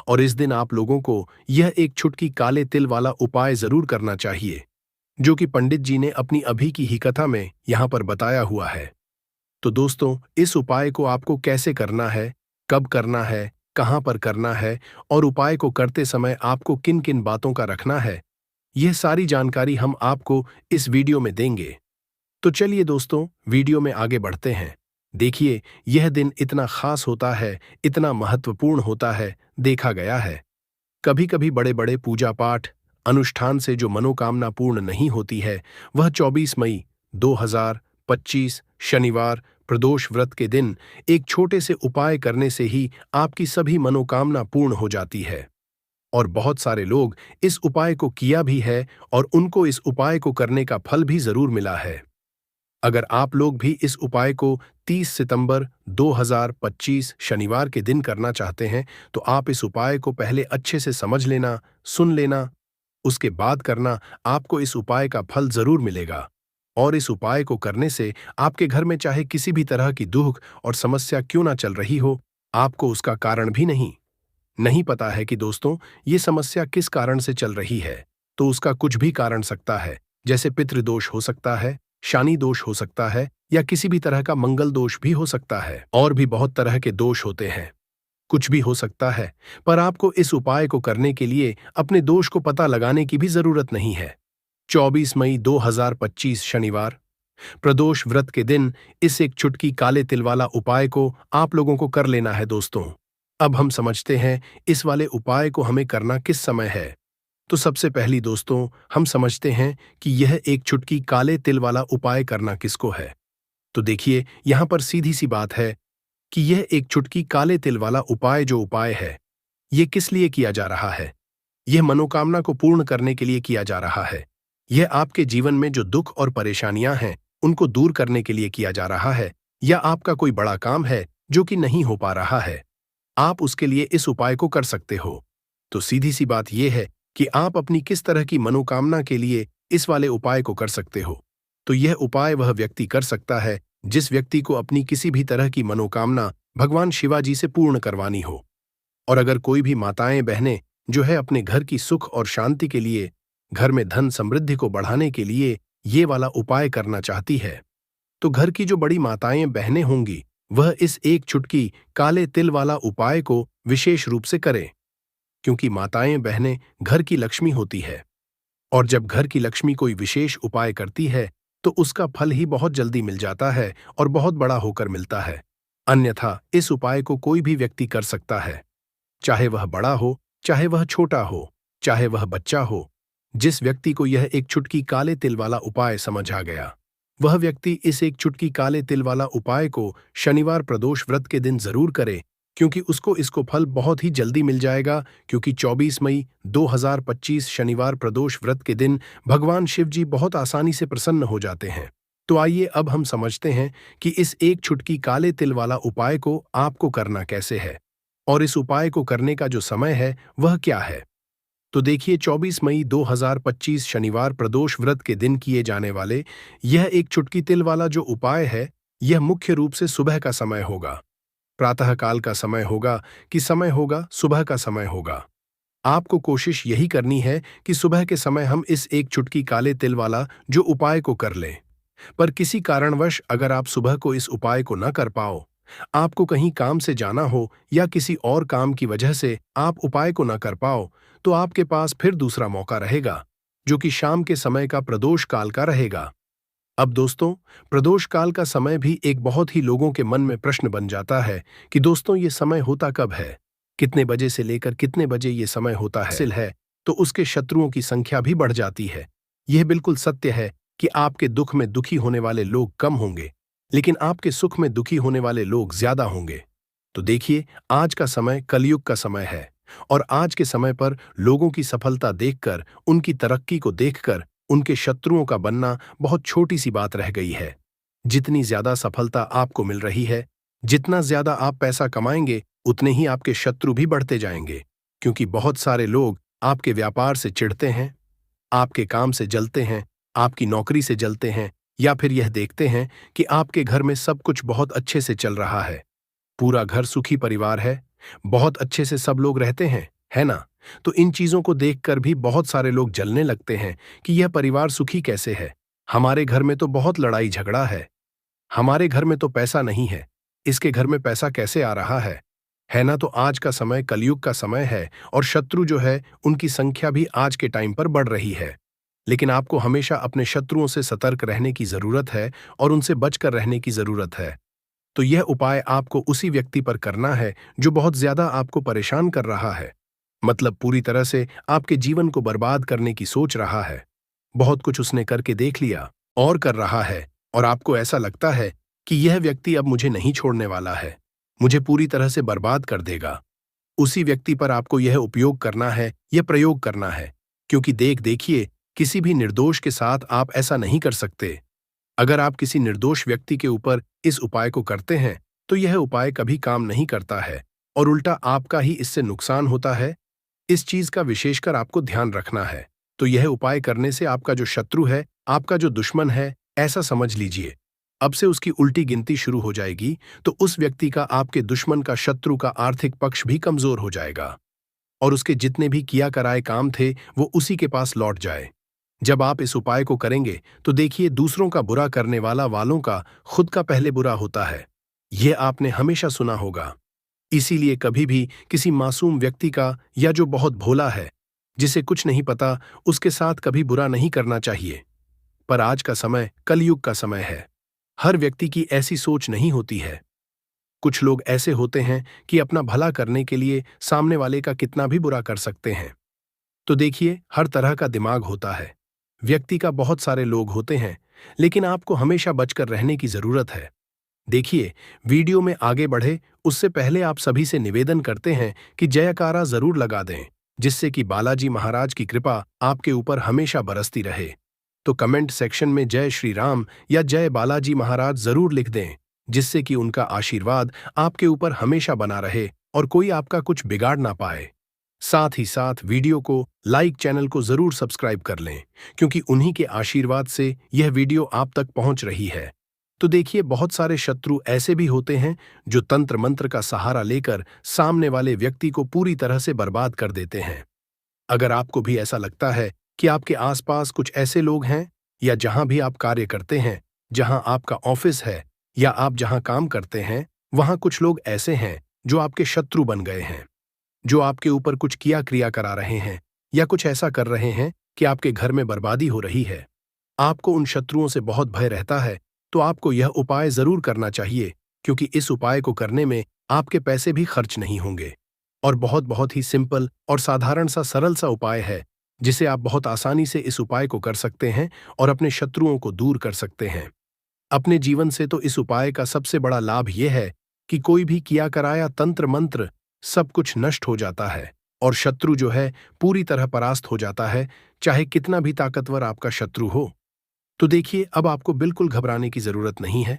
और इस दिन आप लोगों को यह एक छुटकी काले तिल वाला उपाय जरूर करना चाहिए, जो कि पंडित जी ने अपनी अभी की ही कथा में यहां पर बताया हुआ है। तो दोस्तों इस उपाय को आपको कैसे करना है, कब करना है, कहां पर करना है, और उपाय को करते समय आपको किन किन बातों का रखना है, यह सारी जानकारी हम आपको इस वीडियो में देंगे। तो चलिए दोस्तों वीडियो में आगे बढ़ते हैं। देखिए, यह दिन इतना खास होता है, इतना महत्वपूर्ण होता है, देखा गया है कभी कभी बड़े बड़े पूजा पाठ अनुष्ठान से जो मनोकामना पूर्ण नहीं होती है, वह 24 मई 2025 शनिवार प्रदोष व्रत के दिन एक छोटे से उपाय करने से ही आपकी सभी मनोकामना पूर्ण हो जाती है। और बहुत सारे लोग इस उपाय को किया भी है, और उनको इस उपाय को करने का फल भी जरूर मिला है। अगर आप लोग भी इस उपाय को 30 सितंबर 2025 शनिवार के दिन करना चाहते हैं, तो आप इस उपाय को पहले अच्छे से समझ लेना, सुन लेना, उसके बाद करना, आपको इस उपाय का फल जरूर मिलेगा। और इस उपाय को करने से आपके घर में चाहे किसी भी तरह की दुख और समस्या क्यों ना चल रही हो, आपको उसका कारण भी नहीं पता है कि दोस्तों ये समस्या किस कारण से चल रही है, तो उसका कुछ भी कारण सकता है। जैसे पितृदोष हो सकता है, शानी दोष हो सकता है, या किसी भी तरह का मंगल दोष भी हो सकता है। और भी बहुत तरह के दोष होते हैं, कुछ भी हो सकता है। पर आपको इस उपाय को करने के लिए अपने दोष को पता लगाने की भी जरूरत नहीं है। 24 मई 2025 शनिवार प्रदोष व्रत के दिन इस एक चुटकी काले तिल वाला उपाय को आप लोगों को कर लेना है दोस्तों। अब हम समझते हैं इस वाले उपाय को हमें करना किस समय है। तो सबसे पहली दोस्तों हम समझते हैं कि यह एक चुटकी काले तिल वाला उपाय करना किसको है। तो देखिए यहां पर सीधी सी बात है कि यह एक चुटकी काले तिल वाला उपाय जो उपाय है, यह किस लिए किया जा रहा है। यह मनोकामना को पूर्ण करने के लिए किया जा रहा है। यह आपके जीवन में जो दुख और परेशानियां हैं उनको दूर करने के लिए किया जा रहा है, या आपका कोई बड़ा काम है जो कि नहीं हो पा रहा है, आप उसके लिए इस उपाय को कर सकते हो। तो सीधी सी बात यह है कि आप अपनी किस तरह की मनोकामना के लिए इस वाले उपाय को कर सकते हो। तो यह उपाय वह व्यक्ति कर सकता है जिस व्यक्ति को अपनी किसी भी तरह की मनोकामना भगवान शिवाजी से पूर्ण करवानी हो। और अगर कोई भी माताएं बहनें जो है अपने घर की सुख और शांति के लिए, घर में धन समृद्धि को बढ़ाने के लिए ये वाला उपाय करना चाहती है, तो घर की जो बड़ी माताएं बहनें होंगी वह इस एक चुटकी काले तिल वाला उपाय को विशेष रूप से करें, क्योंकि माताएं बहनें घर की लक्ष्मी होती है। और जब घर की लक्ष्मी कोई विशेष उपाय करती है तो उसका फल ही बहुत जल्दी मिल जाता है और बहुत बड़ा होकर मिलता है। अन्यथा इस उपाय को कोई भी व्यक्ति कर सकता है, चाहे वह बड़ा हो, चाहे वह छोटा हो, चाहे वह बच्चा हो। जिस व्यक्ति को यह एक चुटकी काले तिल वाला उपाय समझ आ गया, वह व्यक्ति इस एक चुटकी काले तिल वाला उपाय को शनिवार प्रदोष व्रत के दिन जरूर करे, क्योंकि उसको इसको फल बहुत ही जल्दी मिल जाएगा। क्योंकि 24 मई 2025 शनिवार प्रदोष व्रत के दिन भगवान शिव जी बहुत आसानी से प्रसन्न हो जाते हैं। तो आइए अब हम समझते हैं कि इस एक चुटकी काले तिल वाला उपाय को आपको करना कैसे है, और इस उपाय को करने का जो समय है वह क्या है। तो देखिए 24 मई 2025 शनिवार प्रदोष व्रत के दिन किए जाने वाले यह एक चुटकी तिल वाला जो उपाय है, यह मुख्य रूप से सुबह का समय होगा, प्रातःकाल का समय होगा कि समय होगा सुबह का समय होगा। आपको कोशिश यही करनी है कि सुबह के समय हम इस एक चुटकी काले तिल वाला जो उपाय को कर लें। पर किसी कारणवश अगर आप सुबह को इस उपाय को न कर पाओ, आपको कहीं काम से जाना हो या किसी और काम की वजह से आप उपाय को न कर पाओ, तो आपके पास फिर दूसरा मौका रहेगा, जो कि शाम के समय का प्रदोष काल का रहेगा। अब दोस्तों प्रदोष काल का समय भी एक बहुत ही लोगों के मन में प्रश्न बन जाता है कि दोस्तों ये समय होता कब है, कितने बजे से लेकर कितने बजे ये समय होता है। हासिल है तो उसके शत्रुओं की संख्या भी बढ़ जाती है। यह बिल्कुल सत्य है कि आपके दुख में दुखी होने वाले लोग कम होंगे, लेकिन आपके सुख में दुखी होने वाले लोग ज्यादा होंगे। तो देखिए आज का समय कलयुग का समय है, और आज के समय पर लोगों की सफलता देखकर, उनकी तरक्की को देखकर उनके शत्रुओं का बनना बहुत छोटी सी बात रह गई है। जितनी ज्यादा सफलता आपको मिल रही है, जितना ज्यादा आप पैसा कमाएंगे, उतने ही आपके शत्रु भी बढ़ते जाएंगे। क्योंकि बहुत सारे लोग आपके व्यापार से चिढ़ते हैं, आपके काम से जलते हैं, आपकी नौकरी से जलते हैं, या फिर यह देखते हैं कि आपके घर में सब कुछ बहुत अच्छे से चल रहा है, पूरा घर सुखी परिवार है, बहुत अच्छे से सब लोग रहते हैं, है ना। तो इन चीजों को देखकर भी बहुत सारे लोग जलने लगते हैं कि यह परिवार सुखी कैसे है, हमारे घर में तो बहुत लड़ाई झगड़ा हमारे घर में तो पैसा नहीं है, इसके घर में पैसा कैसे आ रहा है ना। तो आज का समय कलयुग का समय है, और शत्रु जो है उनकी संख्या भी आज के टाइम पर बढ़ रही है। लेकिन आपको हमेशा अपने शत्रुओं से सतर्क रहने की जरूरत है और उनसे बचकर रहने की जरूरत है। तो यह उपाय आपको उसी व्यक्ति पर करना है जो बहुत ज्यादा आपको परेशान कर रहा है, मतलब पूरी तरह से आपके जीवन को बर्बाद करने की सोच रहा है। बहुत कुछ उसने करके देख लिया और कर रहा है, और आपको ऐसा लगता है कि यह व्यक्ति अब मुझे नहीं छोड़ने वाला है, मुझे पूरी तरह से बर्बाद कर देगा। उसी व्यक्ति पर आपको यह उपयोग करना है, यह प्रयोग करना है, क्योंकि देखिए किसी भी निर्दोष के साथ आप ऐसा नहीं कर सकते। अगर आप किसी निर्दोष व्यक्ति के ऊपर इस उपाय को करते हैं तो यह उपाय कभी काम नहीं करता है, और उल्टा आपका ही इससे नुकसान होता है। इस चीज का विशेषकर आपको ध्यान रखना है। तो यह उपाय करने से आपका जो शत्रु है, आपका जो दुश्मन है, ऐसा समझ लीजिए, अब से उसकी उल्टी गिनती शुरू हो जाएगी, तो उस व्यक्ति का, आपके दुश्मन का, शत्रु का आर्थिक पक्ष भी कमजोर हो जाएगा और उसके जितने भी किया कराए काम थे वो उसी के पास लौट जाए। जब आप इस उपाय को करेंगे तो देखिए, दूसरों का बुरा करने वाला वालों का खुद का पहले बुरा होता है। यह आपने हमेशा सुना होगा। इसीलिए कभी भी किसी मासूम व्यक्ति का, या जो बहुत भोला है, जिसे कुछ नहीं पता, उसके साथ कभी बुरा नहीं करना चाहिए। पर आज का समय कलयुग का समय है। हर व्यक्ति की ऐसी सोच नहीं होती है। कुछ लोग ऐसे होते हैं कि अपना भला करने के लिए सामने वाले का कितना भी बुरा कर सकते हैं। तो देखिए, हर तरह का दिमाग होता है। व्यक्ति का बहुत सारे लोग होते हैं, लेकिन आपको हमेशा बचकर रहने की जरूरत है। देखिए, वीडियो में आगे बढ़े उससे पहले आप सभी से निवेदन करते हैं कि जयकारा जरूर लगा दें, जिससे कि बालाजी महाराज की कृपा आपके ऊपर हमेशा बरसती रहे। तो कमेंट सेक्शन में जय श्री राम या जय बालाजी महाराज जरूर लिख दें, जिससे कि उनका आशीर्वाद आपके ऊपर हमेशा बना रहे और कोई आपका कुछ बिगाड़ ना पाए। साथ ही साथ वीडियो को लाइक, चैनल को जरूर सब्सक्राइब कर लें, क्योंकि उन्हीं के आशीर्वाद से यह वीडियो आप तक पहुंच रही है। तो देखिए, बहुत सारे शत्रु ऐसे भी होते हैं जो तंत्र मंत्र का सहारा लेकर सामने वाले व्यक्ति को पूरी तरह से बर्बाद कर देते हैं। अगर आपको भी ऐसा लगता है कि आपके आसपास कुछ ऐसे लोग हैं, या जहां भी आप कार्य करते हैं, जहां आपका ऑफिस है, या आप जहां काम करते हैं, वहां कुछ लोग ऐसे हैं जो आपके शत्रु बन गए हैं, जो आपके ऊपर कुछ किया क्रिया करा रहे हैं, या कुछ ऐसा कर रहे हैं कि आपके घर में बर्बादी हो रही है, आपको उन शत्रुओं से बहुत भय रहता है, तो आपको यह उपाय जरूर करना चाहिए, क्योंकि इस उपाय को करने में आपके पैसे भी खर्च नहीं होंगे और बहुत बहुत ही सिंपल और साधारण सा, सरल सा उपाय है, जिसे आप बहुत आसानी से इस उपाय को कर सकते हैं और अपने शत्रुओं को दूर कर सकते हैं। अपने जीवन से तो इस उपाय का सबसे बड़ा लाभ यह है कि कोई भी किया कराया तंत्र मंत्र सब कुछ नष्ट हो जाता है और शत्रु जो है पूरी तरह परास्त हो जाता है, चाहे कितना भी ताकतवर आपका शत्रु हो। तो देखिए, अब आपको बिल्कुल घबराने की जरूरत नहीं है,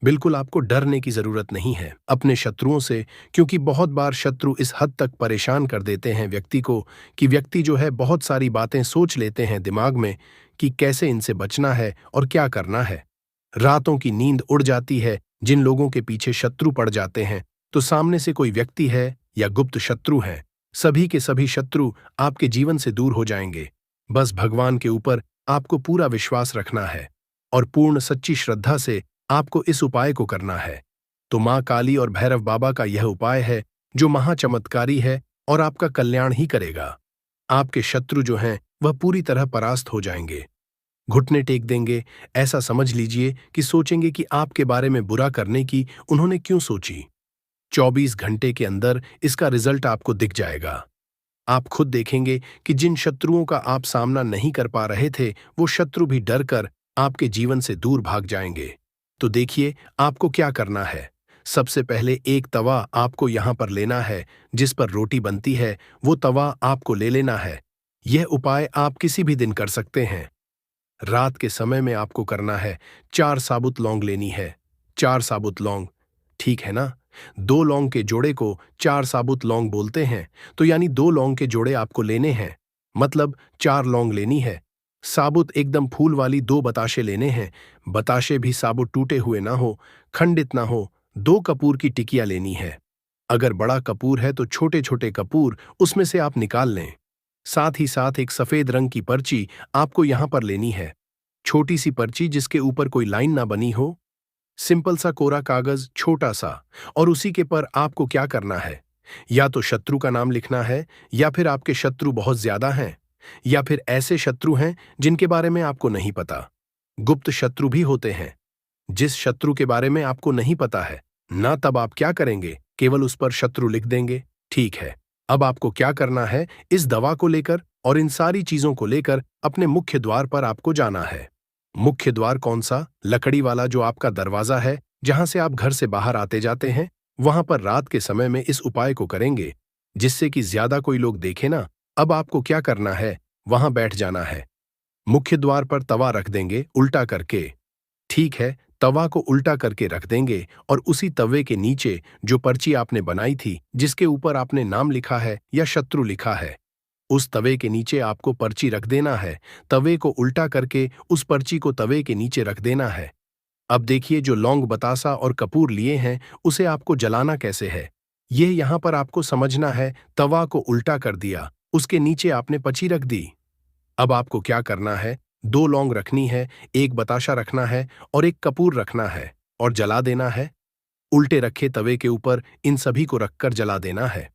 बिल्कुल आपको डरने की जरूरत नहीं है अपने शत्रुओं से, क्योंकि बहुत बार शत्रु इस हद तक परेशान कर देते हैं व्यक्ति को कि व्यक्ति जो है बहुत सारी बातें सोच लेते हैं दिमाग में कि कैसे इनसे बचना है और क्या करना है। रातों की नींद उड़ जाती है जिन लोगों के पीछे शत्रु पड़ जाते हैं, तो सामने से कोई व्यक्ति है या गुप्त शत्रु है, सभी के सभी शत्रु आपके जीवन से दूर हो जाएंगे। बस भगवान के ऊपर आपको पूरा विश्वास रखना है और पूर्ण सच्ची श्रद्धा से आपको इस उपाय को करना है। तो मां काली और भैरव बाबा का यह उपाय है जो महाचमत्कारी है और आपका कल्याण ही करेगा। आपके शत्रु जो हैं वह पूरी तरह परास्त हो जाएंगे, घुटने टेक देंगे। ऐसा समझ लीजिए कि सोचेंगे कि आपके बारे में बुरा करने की उन्होंने क्यों सोची। 24 घंटे के अंदर इसका रिजल्ट आपको दिख जाएगा। आप खुद देखेंगे कि जिन शत्रुओं का आप सामना नहीं कर पा रहे थे, वो शत्रु भी डर कर आपके जीवन से दूर भाग जाएंगे। तो देखिए, आपको क्या करना है। सबसे पहले एक तवा आपको यहां पर लेना है जिस पर रोटी बनती है, वो तवा आपको ले लेना है। यह उपाय आप किसी भी दिन कर सकते हैं। रात के समय में आपको करना है। 4 साबुत लौंग लेनी है। 4 साबुत लौंग, ठीक है ना? 2 लौंग के जोड़े को 4 साबुत लौंग बोलते हैं, तो यानी 2 लौंग के जोड़े आपको लेने हैं, मतलब 4 लौंग लेनी है। साबुत एकदम फूल वाली 2 बताशे लेने हैं। बताशे भी साबुत टूटे हुए ना हो, खंडित ना हो। 2 कपूर की टिकिया लेनी है। अगर बड़ा कपूर है तो छोटे छोटे कपूर उसमें से आप निकाल लें। साथ ही साथ एक सफेद रंग की पर्ची आपको यहां पर लेनी है। छोटी सी पर्ची जिसके ऊपर कोई लाइन ना बनी हो, सिंपल सा कोरा कागज, छोटा सा। और उसी के पर आपको क्या करना है, या तो शत्रु का नाम लिखना है, या फिर आपके शत्रु बहुत ज्यादा हैं, या फिर ऐसे शत्रु हैं जिनके बारे में आपको नहीं पता। गुप्त शत्रु भी होते हैं। जिस शत्रु के बारे में आपको नहीं पता है ना, तब आप क्या करेंगे, केवल उस पर शत्रु लिख देंगे। ठीक है, अब आपको क्या करना है, इस दवा को लेकर और इन सारी चीजों को लेकर अपने मुख्य द्वार पर आपको जाना है। मुख्य द्वार कौन सा? लकड़ी वाला जो आपका दरवाजा है, जहां से आप घर से बाहर आते जाते हैं, वहां पर रात के समय में इस उपाय को करेंगे, जिससे कि ज्यादा कोई लोग देखे ना। अब आपको क्या करना है, वहां बैठ जाना है। मुख्य द्वार पर तवा रख देंगे उल्टा करके। ठीक है, तवा को उल्टा करके रख देंगे और उसी तवे के नीचे जो पर्ची आपने बनाई थी, जिसके ऊपर आपने नाम लिखा है या शत्रु लिखा है, उस तवे के नीचे आपको पर्ची रख देना है। तवे को उल्टा करके उस पर्ची को तवे के नीचे रख देना है। अब देखिए, जो लौंग बतासा और कपूर लिए हैं उसे आपको जलाना कैसे है, यह यहां पर आपको समझना है। तवा को उल्टा कर दिया, उसके नीचे आपने पर्ची रख दी। अब आपको क्या करना है, 2 लौंग रखनी है, 1 बताशा रखना है और 1 कपूर रखना है और जला देना है। उल्टे रखे तवे के ऊपर इन सभी को रखकर जला देना है।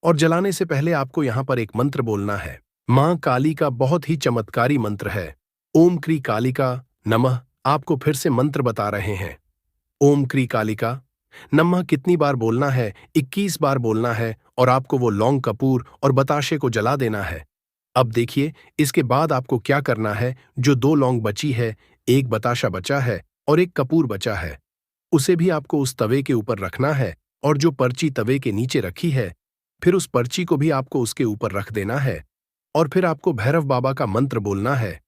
और जलाने से पहले आपको यहां पर एक मंत्र बोलना है। मां काली का बहुत ही चमत्कारी मंत्र है। ओम क्री कालिका नमः। आपको फिर से मंत्र बता रहे हैं। ओम क्री कालिका नमः कितनी बार बोलना है? 21 बार बोलना है और आपको वो लौंग, कपूर और बताशे को जला देना है। अब देखिए, इसके बाद आपको क्या करना है। जो 2 लौंग बची है, 1 बताशा बचा है और 1 कपूर बचा है, उसे भी आपको उस तवे के ऊपर रखना है। और जो पर्ची तवे के नीचे रखी है, फिर उस पर्ची को भी आपको उसके ऊपर रख देना है। और फिर आपको भैरव बाबा का मंत्र बोलना है।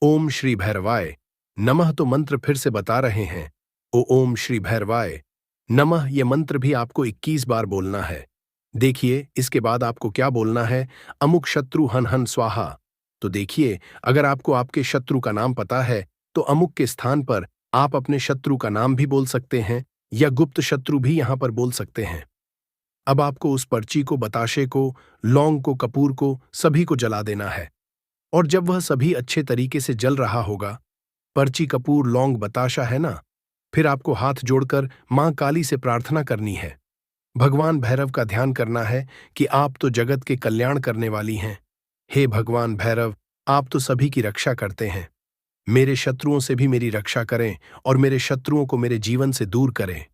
ओम श्री भैरवाय नमः। तो मंत्र फिर से बता रहे हैं। ओम श्री भैरवाय नमः। ये मंत्र भी आपको 21 बार बोलना है। देखिए, इसके बाद आपको क्या बोलना है। अमुक शत्रु हन हन स्वाहा। तो देखिए, अगर आपको आपके शत्रु का नाम पता है तो अमुक के स्थान पर आप अपने शत्रु का नाम भी बोल सकते हैं या गुप्त शत्रु भी यहां पर बोल सकते हैं। अब आपको उस पर्ची को, बताशे को, लौंग को, कपूर को, सभी को जला देना है। और जब वह सभी अच्छे तरीके से जल रहा होगा, पर्ची, कपूर, लौंग, बताशा है ना, फिर आपको हाथ जोड़कर मां काली से प्रार्थना करनी है। भगवान भैरव का ध्यान करना है कि आप तो जगत के कल्याण करने वाली हैं। हे भगवान भैरव, आप तो सभी की रक्षा करते हैं। मेरे शत्रुओं से भी मेरी रक्षा करें और मेरे शत्रुओं को मेरे जीवन से दूर करें।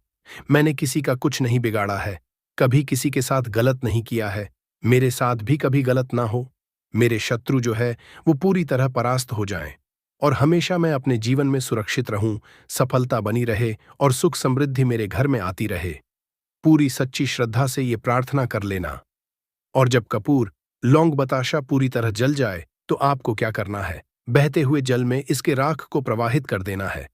मैंने किसी का कुछ नहीं बिगाड़ा है, कभी किसी के साथ गलत नहीं किया है, मेरे साथ भी कभी गलत ना हो। मेरे शत्रु जो है वो पूरी तरह परास्त हो जाएं और हमेशा मैं अपने जीवन में सुरक्षित रहूं, सफलता बनी रहे और सुख समृद्धि मेरे घर में आती रहे। पूरी सच्ची श्रद्धा से ये प्रार्थना कर लेना। और जब कपूर, लौंग, बताशा पूरी तरह जल जाए तो आपको क्या करना है, बहते हुए जल में इसके राख को प्रवाहित कर देना है।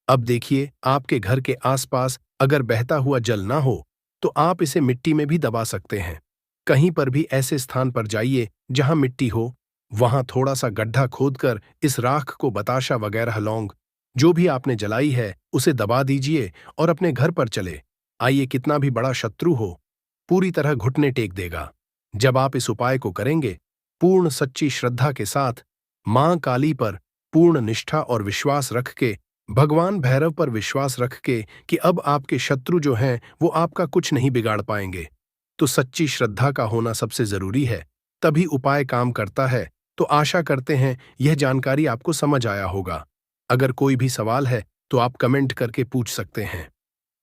अब देखिए, आपके घर के आसपास अगर बहता हुआ जल ना हो तो आप इसे मिट्टी में भी दबा सकते हैं। कहीं पर भी ऐसे स्थान पर जाइए जहां मिट्टी हो, वहां थोड़ा सा गड्ढा खोदकर इस राख को, बताशा वगैरह, लौंग जो भी आपने जलाई है उसे दबा दीजिए और अपने घर पर चले आइए। कितना भी बड़ा शत्रु हो, पूरी तरह घुटने टेक देगा। जब आप इस उपाय को करेंगे पूर्ण सच्ची श्रद्धा के साथ, मां काली पर पूर्ण निष्ठा और विश्वास रख के, भगवान भैरव पर विश्वास रख के कि अब आपके शत्रु जो हैं वो आपका कुछ नहीं बिगाड़ पाएंगे, तो सच्ची श्रद्धा का होना सबसे जरूरी है, तभी उपाय काम करता है। तो आशा करते हैं यह जानकारी आपको समझ आया होगा। अगर कोई भी सवाल है तो आप कमेंट करके पूछ सकते हैं।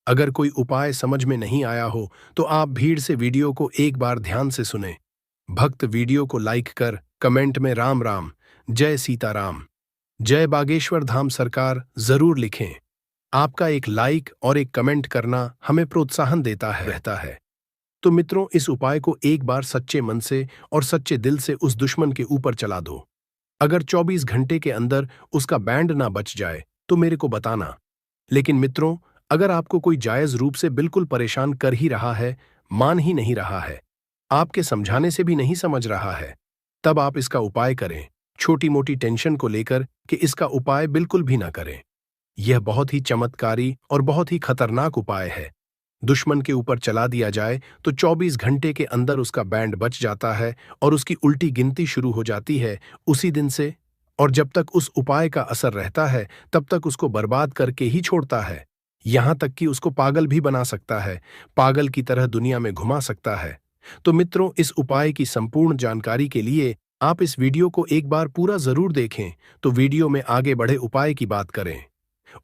अगर कोई उपाय समझ में नहीं आया हो तो आप भीड़ से वीडियो को एक बार ध्यान से सुने। भक्त वीडियो को लाइक कर कमेंट में राम राम, जय सीताराम, जय बागेश्वर धाम सरकार जरूर लिखें। आपका एक लाइक और एक कमेंट करना हमें प्रोत्साहन देता रहता है। तो मित्रों, इस उपाय को एक बार सच्चे मन से और सच्चे दिल से उस दुश्मन के ऊपर चला दो। अगर 24 घंटे के अंदर उसका बैंड ना बच जाए तो मेरे को बताना। लेकिन मित्रों, अगर आपको कोई जायज रूप से बिल्कुल परेशान कर ही रहा है, मान ही नहीं रहा है, आपके समझाने से भी नहीं समझ रहा है, तब आप इसका उपाय करें। छोटी मोटी टेंशन को लेकर कि इसका उपाय बिल्कुल भी ना करें। यह बहुत ही चमत्कारी और बहुत ही खतरनाक उपाय है। दुश्मन के ऊपर चला दिया जाए तो 24 घंटे के अंदर उसका बैंड बच जाता है और उसकी उल्टी गिनती शुरू हो जाती है उसी दिन से। और जब तक उस उपाय का असर रहता है तब तक उसको बर्बाद करके ही छोड़ता है। यहां तक कि उसको पागल भी बना सकता है, पागल की तरह दुनिया में घुमा सकता है। तो मित्रों, इस उपाय की संपूर्ण जानकारी के लिए आप इस वीडियो को एक बार पूरा जरूर देखें। तो वीडियो में आगे बढ़े उपाय की बात करें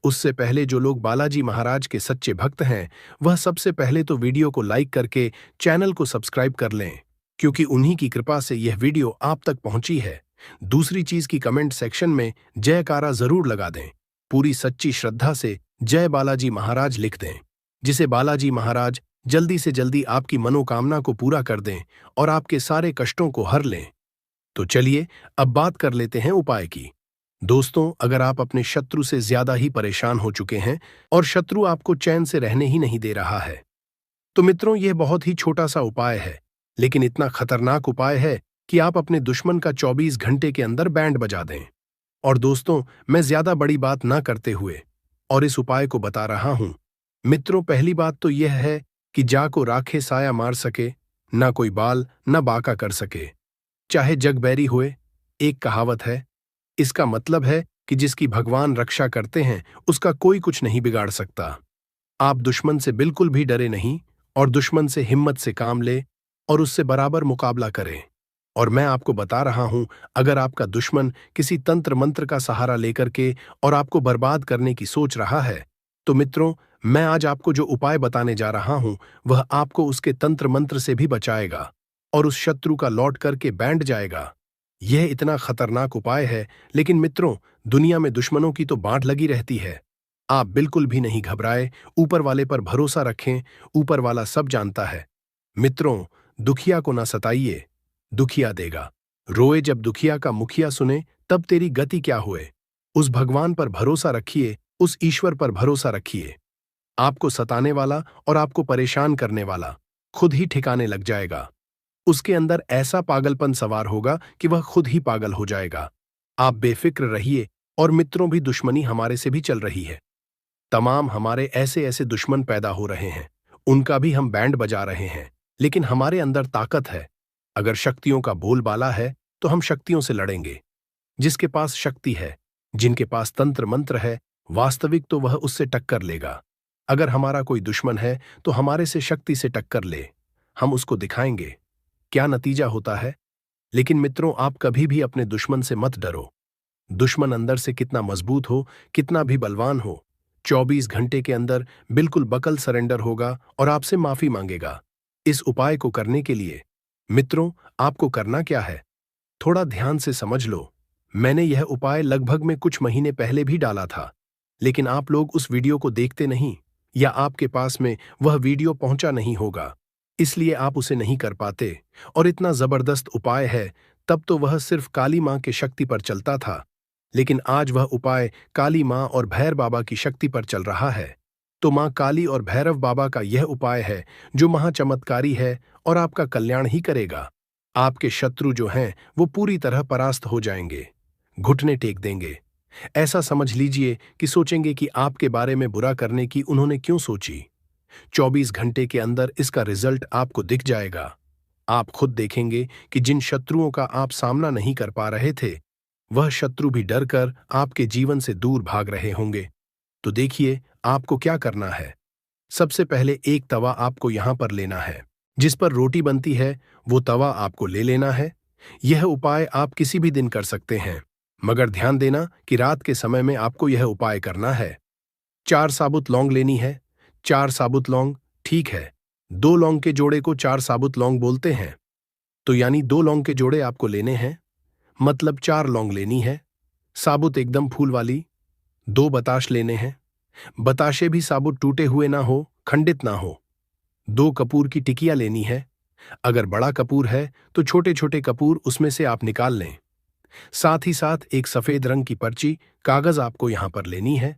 उससे पहले जो लोग बालाजी महाराज के सच्चे भक्त हैं वह सबसे पहले तो वीडियो को लाइक करके चैनल को सब्सक्राइब कर लें, क्योंकि उन्हीं की कृपा से यह वीडियो आप तक पहुंची है। दूसरी चीज की कमेंट सेक्शन में जयकारा जरूर लगा दें। पूरी सच्ची श्रद्धा से जय बालाजी महाराज लिख दें, जिसे बालाजी महाराज जल्दी से जल्दी आपकी मनोकामना को पूरा कर दें और आपके सारे कष्टों को हर लें। तो चलिए अब बात कर लेते हैं उपाय की। दोस्तों, अगर आप अपने शत्रु से ज्यादा ही परेशान हो चुके हैं और शत्रु आपको चैन से रहने ही नहीं दे रहा है, तो मित्रों, यह बहुत ही छोटा सा उपाय है, लेकिन इतना खतरनाक उपाय है कि आप अपने दुश्मन का 24 घंटे के अंदर बैंड बजा दें। और दोस्तों, मैं ज्यादा बड़ी बात ना करते हुए और इस उपाय को बता रहा हूं। मित्रों, पहली बात तो यह है कि जा को राखे साया मार सके, ना कोई बाल ना बाका कर सके, चाहे जग बैरी हुए। एक कहावत है, इसका मतलब है कि जिसकी भगवान रक्षा करते हैं उसका कोई कुछ नहीं बिगाड़ सकता। आप दुश्मन से बिल्कुल भी डरे नहीं और दुश्मन से हिम्मत से काम ले और उससे बराबर मुकाबला करें। और मैं आपको बता रहा हूं, अगर आपका दुश्मन किसी तंत्र मंत्र का सहारा लेकर के और आपको बर्बाद करने की सोच रहा है, तो मित्रों, मैं आज आपको जो उपाय बताने जा रहा हूं वह आपको उसके तंत्र मंत्र से भी बचाएगा और उस शत्रु का लौट करके बैंड जाएगा। यह इतना खतरनाक उपाय है, लेकिन मित्रों, दुनिया में दुश्मनों की तो बांट लगी रहती है। आप बिल्कुल भी नहीं घबराए, ऊपर वाले पर भरोसा रखें, ऊपर वाला सब जानता है। मित्रों, दुखिया को ना सताइए, दुखिया देगा। रोए जब दुखिया का मुखिया सुने, तब तेरी गति क्या हुए। उस भगवान पर भरोसा रखिए, उस ईश्वर पर भरोसा रखिए। आपको सताने वाला और आपको परेशान करने वाला खुद ही ठिकाने लग जाएगा। उसके अंदर ऐसा पागलपन सवार होगा कि वह खुद ही पागल हो जाएगा। आप बेफिक्र रहिए। और मित्रों, भी दुश्मनी हमारे से भी चल रही है। तमाम हमारे ऐसे ऐसे दुश्मन पैदा हो रहे हैं, उनका भी हम बैंड बजा रहे हैं। लेकिन हमारे अंदर ताकत है। अगर शक्तियों का बोलबाला है तो हम शक्तियों से लड़ेंगे। जिसके पास शक्ति है, जिनके पास तंत्र मंत्र है, वास्तविक तो वह उससे टक्कर लेगा। अगर हमारा कोई दुश्मन है तो हमारे से शक्ति से टक्कर ले, हम उसको दिखाएंगे क्या नतीजा होता है। लेकिन मित्रों, आप कभी भी अपने दुश्मन से मत डरो। दुश्मन अंदर से कितना मजबूत हो, कितना भी बलवान हो, 24 घंटे के अंदर बिल्कुल बकल सरेंडर होगा और आपसे माफी मांगेगा। इस उपाय को करने के लिए मित्रों, आपको करना क्या है, थोड़ा ध्यान से समझ लो। मैंने यह उपाय लगभग में कुछ महीने पहले भी डाला था, लेकिन आप लोग उस वीडियो को देखते नहीं, या आपके पास में वह वीडियो पहुंचा नहीं होगा, इसलिए आप उसे नहीं कर पाते। और इतना जबरदस्त उपाय है, तब तो वह सिर्फ काली मां के शक्ति पर चलता था, लेकिन आज वह उपाय काली मां और भैरव बाबा की शक्ति पर चल रहा है। तो मां काली और भैरव बाबा का यह उपाय है जो महाचमत्कारी है और आपका कल्याण ही करेगा। आपके शत्रु जो हैं वो पूरी तरह परास्त हो जाएंगे, घुटने टेक देंगे। ऐसा समझ लीजिए कि सोचेंगे कि आपके बारे में बुरा करने की उन्होंने क्यों सोची। 24 घंटे के अंदर इसका रिजल्ट आपको दिख जाएगा। आप खुद देखेंगे कि जिन शत्रुओं का आप सामना नहीं कर पा रहे थे, वह शत्रु भी डर कर आपके जीवन से दूर भाग रहे होंगे। तो देखिए, आपको क्या करना है। सबसे पहले एक तवा आपको यहां पर लेना है, जिस पर रोटी बनती है वो तवा आपको ले लेना है। यह उपाय आप किसी भी दिन कर सकते हैं, मगर ध्यान देना कि रात के समय में आपको यह उपाय करना है। 4 साबुत लौंग लेनी है। 4 साबुत लौंग, ठीक है, 2 लौंग के जोड़े को 4 साबुत लौंग बोलते हैं, तो यानी 2 लौंग के जोड़े आपको लेने हैं, मतलब 4 लौंग लेनी है, साबुत एकदम फूल वाली। 2 बताश लेने हैं, बताशे भी साबुत टूटे हुए ना हो, खंडित ना हो। 2 कपूर की टिकिया लेनी है। अगर बड़ा कपूर है तो छोटे छोटे कपूर उसमें से आप निकाल लें। साथ ही साथ एक सफेद रंग की पर्ची, कागज आपको यहां पर लेनी है।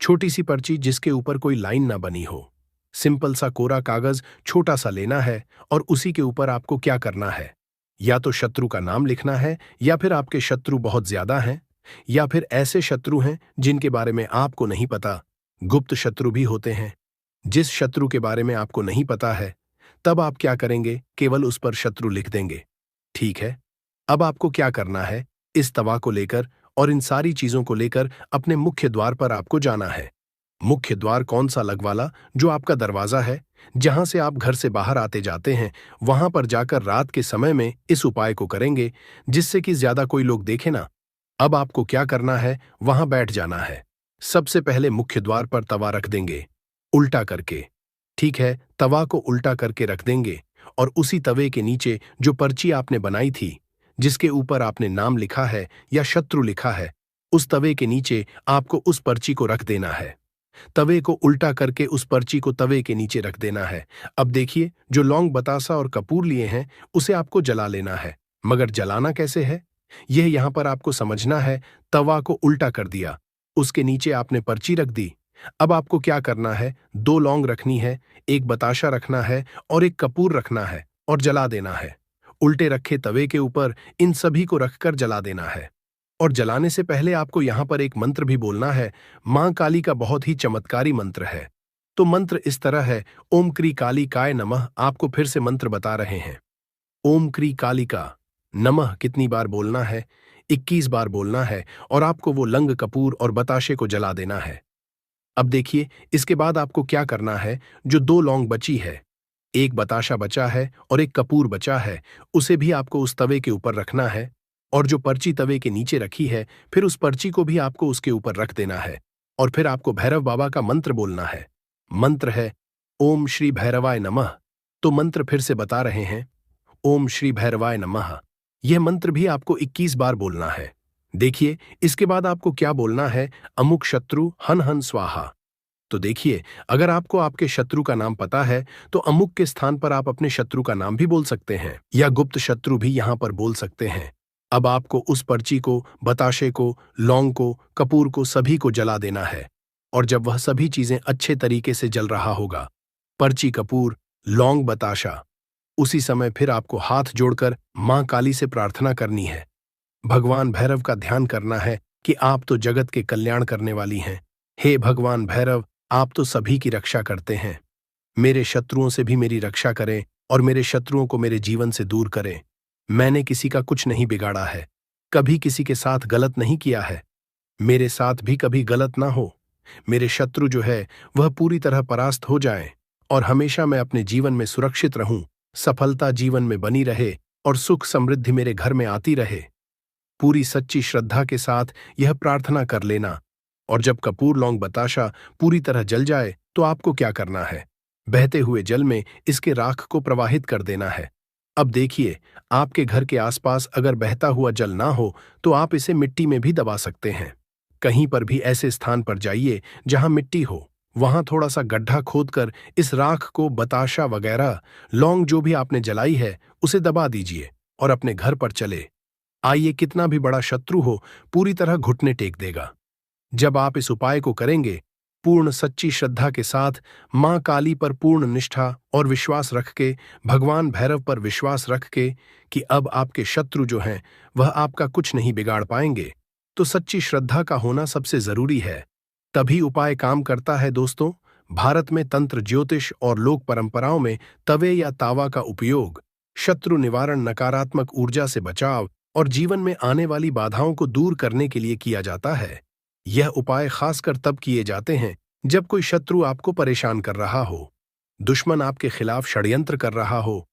छोटी सी पर्ची जिसके ऊपर कोई लाइन ना बनी हो। सिंपल सा कोरा कागज छोटा सा लेना है और उसी के ऊपर आपको क्या करना है, या तो शत्रु का नाम लिखना है, या फिर आपके शत्रु बहुत ज्यादा हैं, या फिर ऐसे शत्रु हैं जिनके बारे में आपको नहीं पता। गुप्त शत्रु भी होते हैं। जिस शत्रु के बारे में आपको नहीं पता है, तब आप क्या करेंगे, केवल उस पर शत्रु लिख देंगे। ठीक है, अब आपको क्या करना है, इस तवा को लेकर और इन सारी चीजों को लेकर अपने मुख्य द्वार पर आपको जाना है। मुख्य द्वार कौन सा लगवाला, जो आपका दरवाजा है, जहां से आप घर से बाहर आते जाते हैं, वहां पर जाकर रात के समय में इस उपाय को करेंगे, जिससे कि ज्यादा कोई लोग देखे ना। अब आपको क्या करना है, वहां बैठ जाना है। सबसे पहले मुख्य द्वार पर तवा रख देंगे, उल्टा करके। ठीक है, तवा को उल्टा करके रख देंगे और उसी तवे के नीचे जो पर्ची आपने बनाई थी, जिसके ऊपर आपने नाम लिखा है या शत्रु लिखा है, उस तवे के नीचे आपको उस पर्ची को रख देना है। तवे को उल्टा करके उस पर्ची को तवे के नीचे रख देना है। अब देखिए, जो लौंग, बतासा और कपूर लिए हैं उसे आपको जला लेना है। मगर जलाना कैसे है, यह यहां पर आपको समझना है। तवा को उल्टा कर दिया, उसके नीचे आपने पर्ची रख दी। अब आपको क्या करना है, 2 लौंग रखनी है, एक बताशा रखना है और एक कपूर रखना है और जला देना है। उल्टे रखे तवे के ऊपर इन सभी को रखकर जला देना है। और जलाने से पहले आपको यहां पर एक मंत्र भी बोलना है। मां काली का बहुत ही चमत्कारी मंत्र है। तो मंत्र इस तरह है, ओम क्री काली काय नमः। आपको फिर से मंत्र बता रहे हैं। ओम क्री कालिका नमः कितनी बार बोलना है? 21 बार बोलना है। और आपको वो लंग कपूर और बताशे को जला देना है। अब देखिए, इसके बाद आपको क्या करना है। जो 2 लौंग बची है, एक बताशा बचा है और एक कपूर बचा है, उसे भी आपको उस तवे के ऊपर रखना है। और जो पर्ची तवे के नीचे रखी है, फिर उस पर्ची को भी आपको उसके ऊपर रख देना है। और फिर आपको भैरव बाबा का मंत्र बोलना है। मंत्र है ओम श्री भैरवाय नमः। तो मंत्र फिर से बता रहे हैं, ओम श्री भैरवाय नमः। यह मंत्र भी आपको 21 बार बोलना है। देखिए, इसके बाद आपको क्या बोलना है, अमुक शत्रु हन हन स्वाहा। तो देखिए, अगर आपको आपके शत्रु का नाम पता है तो अमुक के स्थान पर आप अपने शत्रु का नाम भी बोल सकते हैं, या गुप्त शत्रु भी यहां पर बोल सकते हैं। अब आपको उस पर्ची को, बताशे को, लौंग को, कपूर को, सभी को जला देना है। और जब वह सभी चीजें अच्छे तरीके से जल रहा होगा, पर्ची, कपूर, लौंग, बताशा, उसी समय फिर आपको हाथ जोड़कर मां काली से प्रार्थना करनी है। भगवान भैरव का ध्यान करना है कि आप तो जगत के कल्याण करने वाली हैं। हे भगवान भैरव, आप तो सभी की रक्षा करते हैं। मेरे शत्रुओं से भी मेरी रक्षा करें और मेरे शत्रुओं को मेरे जीवन से दूर करें। मैंने किसी का कुछ नहीं बिगाड़ा है, कभी किसी के साथ गलत नहीं किया है। मेरे साथ भी कभी गलत ना हो। मेरे शत्रु जो है वह पूरी तरह परास्त हो जाएं और हमेशा मैं अपने जीवन में सुरक्षित रहूं, सफलता जीवन में बनी रहे और सुख समृद्धि मेरे घर में आती रहे। पूरी सच्ची श्रद्धा के साथ यह प्रार्थना कर लेना। और जब कपूर, लौंग, बताशा पूरी तरह जल जाए तो आपको क्या करना है, बहते हुए जल में इसके राख को प्रवाहित कर देना है। अब देखिए, आपके घर के आसपास अगर बहता हुआ जल ना हो तो आप इसे मिट्टी में भी दबा सकते हैं। कहीं पर भी ऐसे स्थान पर जाइए जहां मिट्टी हो, वहां थोड़ा सा गड्ढा खोदकर इस राख को, बताशा वगैरह, लौंग जो भी आपने जलाई है, उसे दबा दीजिए और अपने घर पर चले आइए। कितना भी बड़ा शत्रु हो, पूरी तरह घुटने टेक देगा। जब आप इस उपाय को करेंगे, पूर्ण सच्ची श्रद्धा के साथ, मां काली पर पूर्ण निष्ठा और विश्वास रख के, भगवान भैरव पर विश्वास रख के कि अब आपके शत्रु जो हैं वह आपका कुछ नहीं बिगाड़ पाएंगे, तो सच्ची श्रद्धा का होना सबसे जरूरी है। तभी उपाय काम करता है। दोस्तों, भारत में तंत्र, ज्योतिष और लोक परंपराओं में तवे या तावा का उपयोग शत्रु निवारण, नकारात्मक ऊर्जा से बचाव और जीवन में आने वाली बाधाओं को दूर करने के लिए किया जाता है। यह उपाय खासकर तब किए जाते हैं जब कोई शत्रु आपको परेशान कर रहा हो, दुश्मन आपके खिलाफ षड्यंत्र कर रहा हो,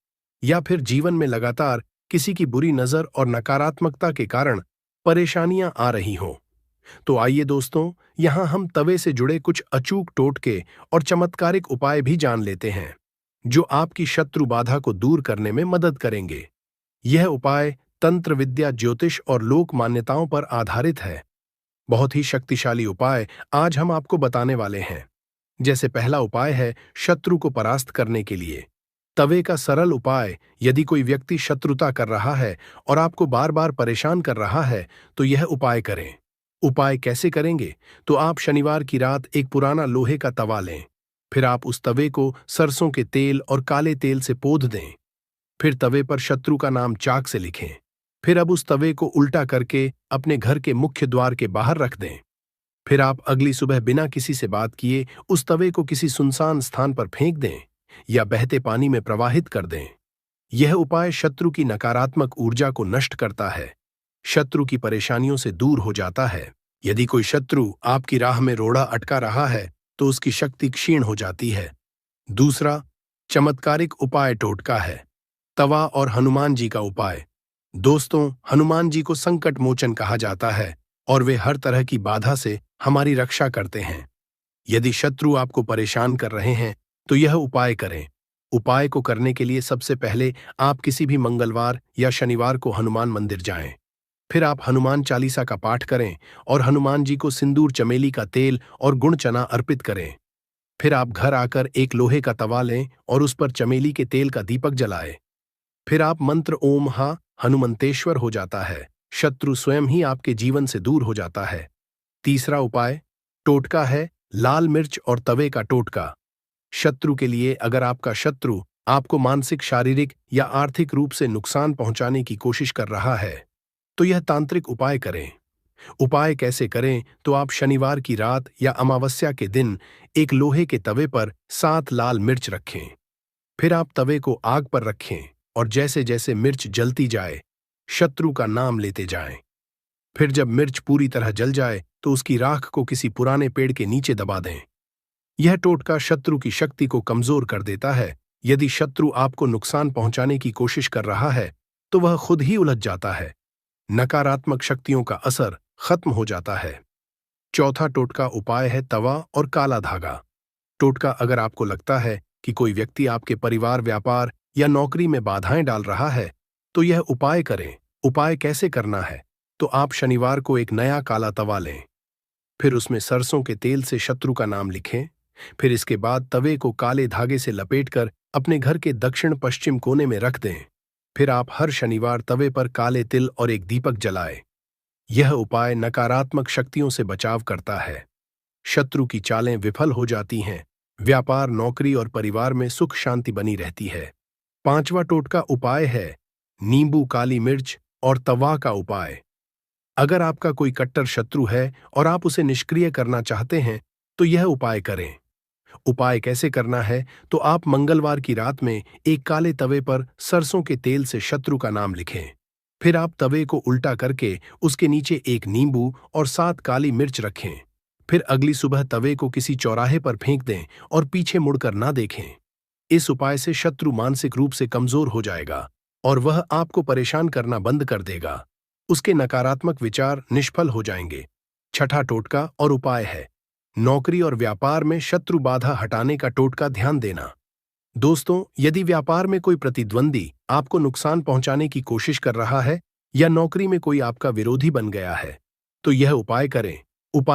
या फिर जीवन में लगातार किसी की बुरी नजर और नकारात्मकता के कारण परेशानियां आ रही हों। तो आइए दोस्तों, यहां हम तवे से जुड़े कुछ अचूक टोटके और चमत्कारिक उपाय भी जान लेते हैं, जो आपकी शत्रु बाधा को दूर करने में मदद करेंगे। यह उपाय तंत्र विद्या, ज्योतिष और लोक मान्यताओं पर आधारित है। बहुत ही शक्तिशाली उपाय आज हम आपको बताने वाले हैं। जैसे पहला उपाय है शत्रु को परास्त करने के लिए तवे का सरल उपाय। यदि कोई व्यक्ति शत्रुता कर रहा है और आपको बार बार परेशान कर रहा है, तो यह उपाय करें। उपाय कैसे करेंगे? तो आप शनिवार की रात एक पुराना लोहे का तवा लें। फिर आप उस तवे को सरसों के तेल और काले तेल से पोंछ दें। फिर तवे पर शत्रु का नाम चाक से लिखें। फिर अब उस तवे को उल्टा करके अपने घर के मुख्य द्वार के बाहर रख दें। फिर आप अगली सुबह बिना किसी से बात किए उस तवे को किसी सुनसान स्थान पर फेंक दें या बहते पानी में प्रवाहित कर दें। यह उपाय शत्रु की नकारात्मक ऊर्जा को नष्ट करता है, शत्रु की परेशानियों से दूर हो जाता है। यदि कोई शत्रु आपकी राह में रोड़ा अटका रहा है तो उसकी शक्ति क्षीण हो जाती है। दूसरा चमत्कारिक उपाय टोटका है, तवा और हनुमान जी का उपाय। दोस्तों, हनुमान जी को संकट मोचन कहा जाता है और वे हर तरह की बाधा से हमारी रक्षा करते हैं। यदि शत्रु आपको परेशान कर रहे हैं तो यह उपाय करें। उपाय को करने के लिए सबसे पहले आप किसी भी मंगलवार या शनिवार को हनुमान मंदिर जाएं। फिर आप हनुमान चालीसा का पाठ करें और हनुमान जी को सिंदूर, चमेली का तेल और गुड़ चना अर्पित करें। फिर आप घर आकर एक लोहे का तवा लें और उस पर चमेली के तेल का दीपक जलाएं। फिर आप मंत्र ओम हा हनुमंतेश्वर हो जाता है, शत्रु स्वयं ही आपके जीवन से दूर हो जाता है। तीसरा उपाय टोटका है लाल मिर्च और तवे का टोटका। शत्रु के लिए, अगर आपका शत्रु आपको मानसिक, शारीरिक या आर्थिक रूप से नुकसान पहुंचाने की कोशिश कर रहा है, तो यह तांत्रिक उपाय करें। उपाय कैसे करें? तो आप शनिवार की रात या अमावस्या के दिन एक लोहे के तवे पर 7 लाल मिर्च रखें। फिर आप तवे को आग पर रखें और जैसे जैसे मिर्च जलती जाए, शत्रु का नाम लेते जाएं। फिर जब मिर्च पूरी तरह जल जाए तो उसकी राख को किसी पुराने पेड़ के नीचे दबा दें। यह टोटका शत्रु की शक्ति को कमजोर कर देता है। यदि शत्रु आपको नुकसान पहुंचाने की कोशिश कर रहा है, तो वह खुद ही उलझ जाता है। नकारात्मक शक्तियों का असर खत्म हो जाता है। चौथा टोटका उपाय है तवा और काला धागा। टोटका: अगर आपको लगता है कि कोई व्यक्ति आपके परिवार, व्यापार या नौकरी में बाधाएं डाल रहा है, तो यह उपाय करें। उपाय कैसे करना है? तो आप शनिवार को एक नया काला तवा लें, फिर उसमें सरसों के तेल से शत्रु का नाम लिखें। फिर इसके बाद तवे को काले धागे से लपेटकर अपने घर के दक्षिण पश्चिम कोने में रख दें। फिर आप हर शनिवार तवे पर काले तिल और एक दीपक जलाएं। यह उपाय नकारात्मक शक्तियों से बचाव करता है। शत्रु की चालें विफल हो जाती हैं। व्यापार, नौकरी और परिवार में सुख शांति बनी रहती है। पांचवा टोटका उपाय है नींबू, काली मिर्च और तवा का उपाय। अगर आपका कोई कट्टर शत्रु है और आप उसे निष्क्रिय करना चाहते हैं, तो यह उपाय करें। उपाय कैसे करना है? तो आप मंगलवार की रात में एक काले तवे पर सरसों के तेल से शत्रु का नाम लिखें। फिर आप तवे को उल्टा करके उसके नीचे एक नींबू और 7 काली मिर्च रखें। फिर अगली सुबह तवे को किसी चौराहे पर फेंक दें और पीछे मुड़कर ना देखें। इस उपाय से शत्रु मानसिक रूप से कमजोर हो जाएगा और वह आपको परेशान करना बंद कर देगा। उसके नकारात्मक विचार निष्फल हो जाएंगे। छठा टोटका और उपाय है नौकरी और व्यापार में शत्रु बाधा हटाने का टोटका ध्यान देना। दोस्तों, यदि व्यापार में कोई प्रतिद्वंदी आपको नुकसान पहुंचाने की कोशिश कर रहा है या नौकरी में कोई आपका विरोधी बन गया है, तो यह उपाय करें। उपाय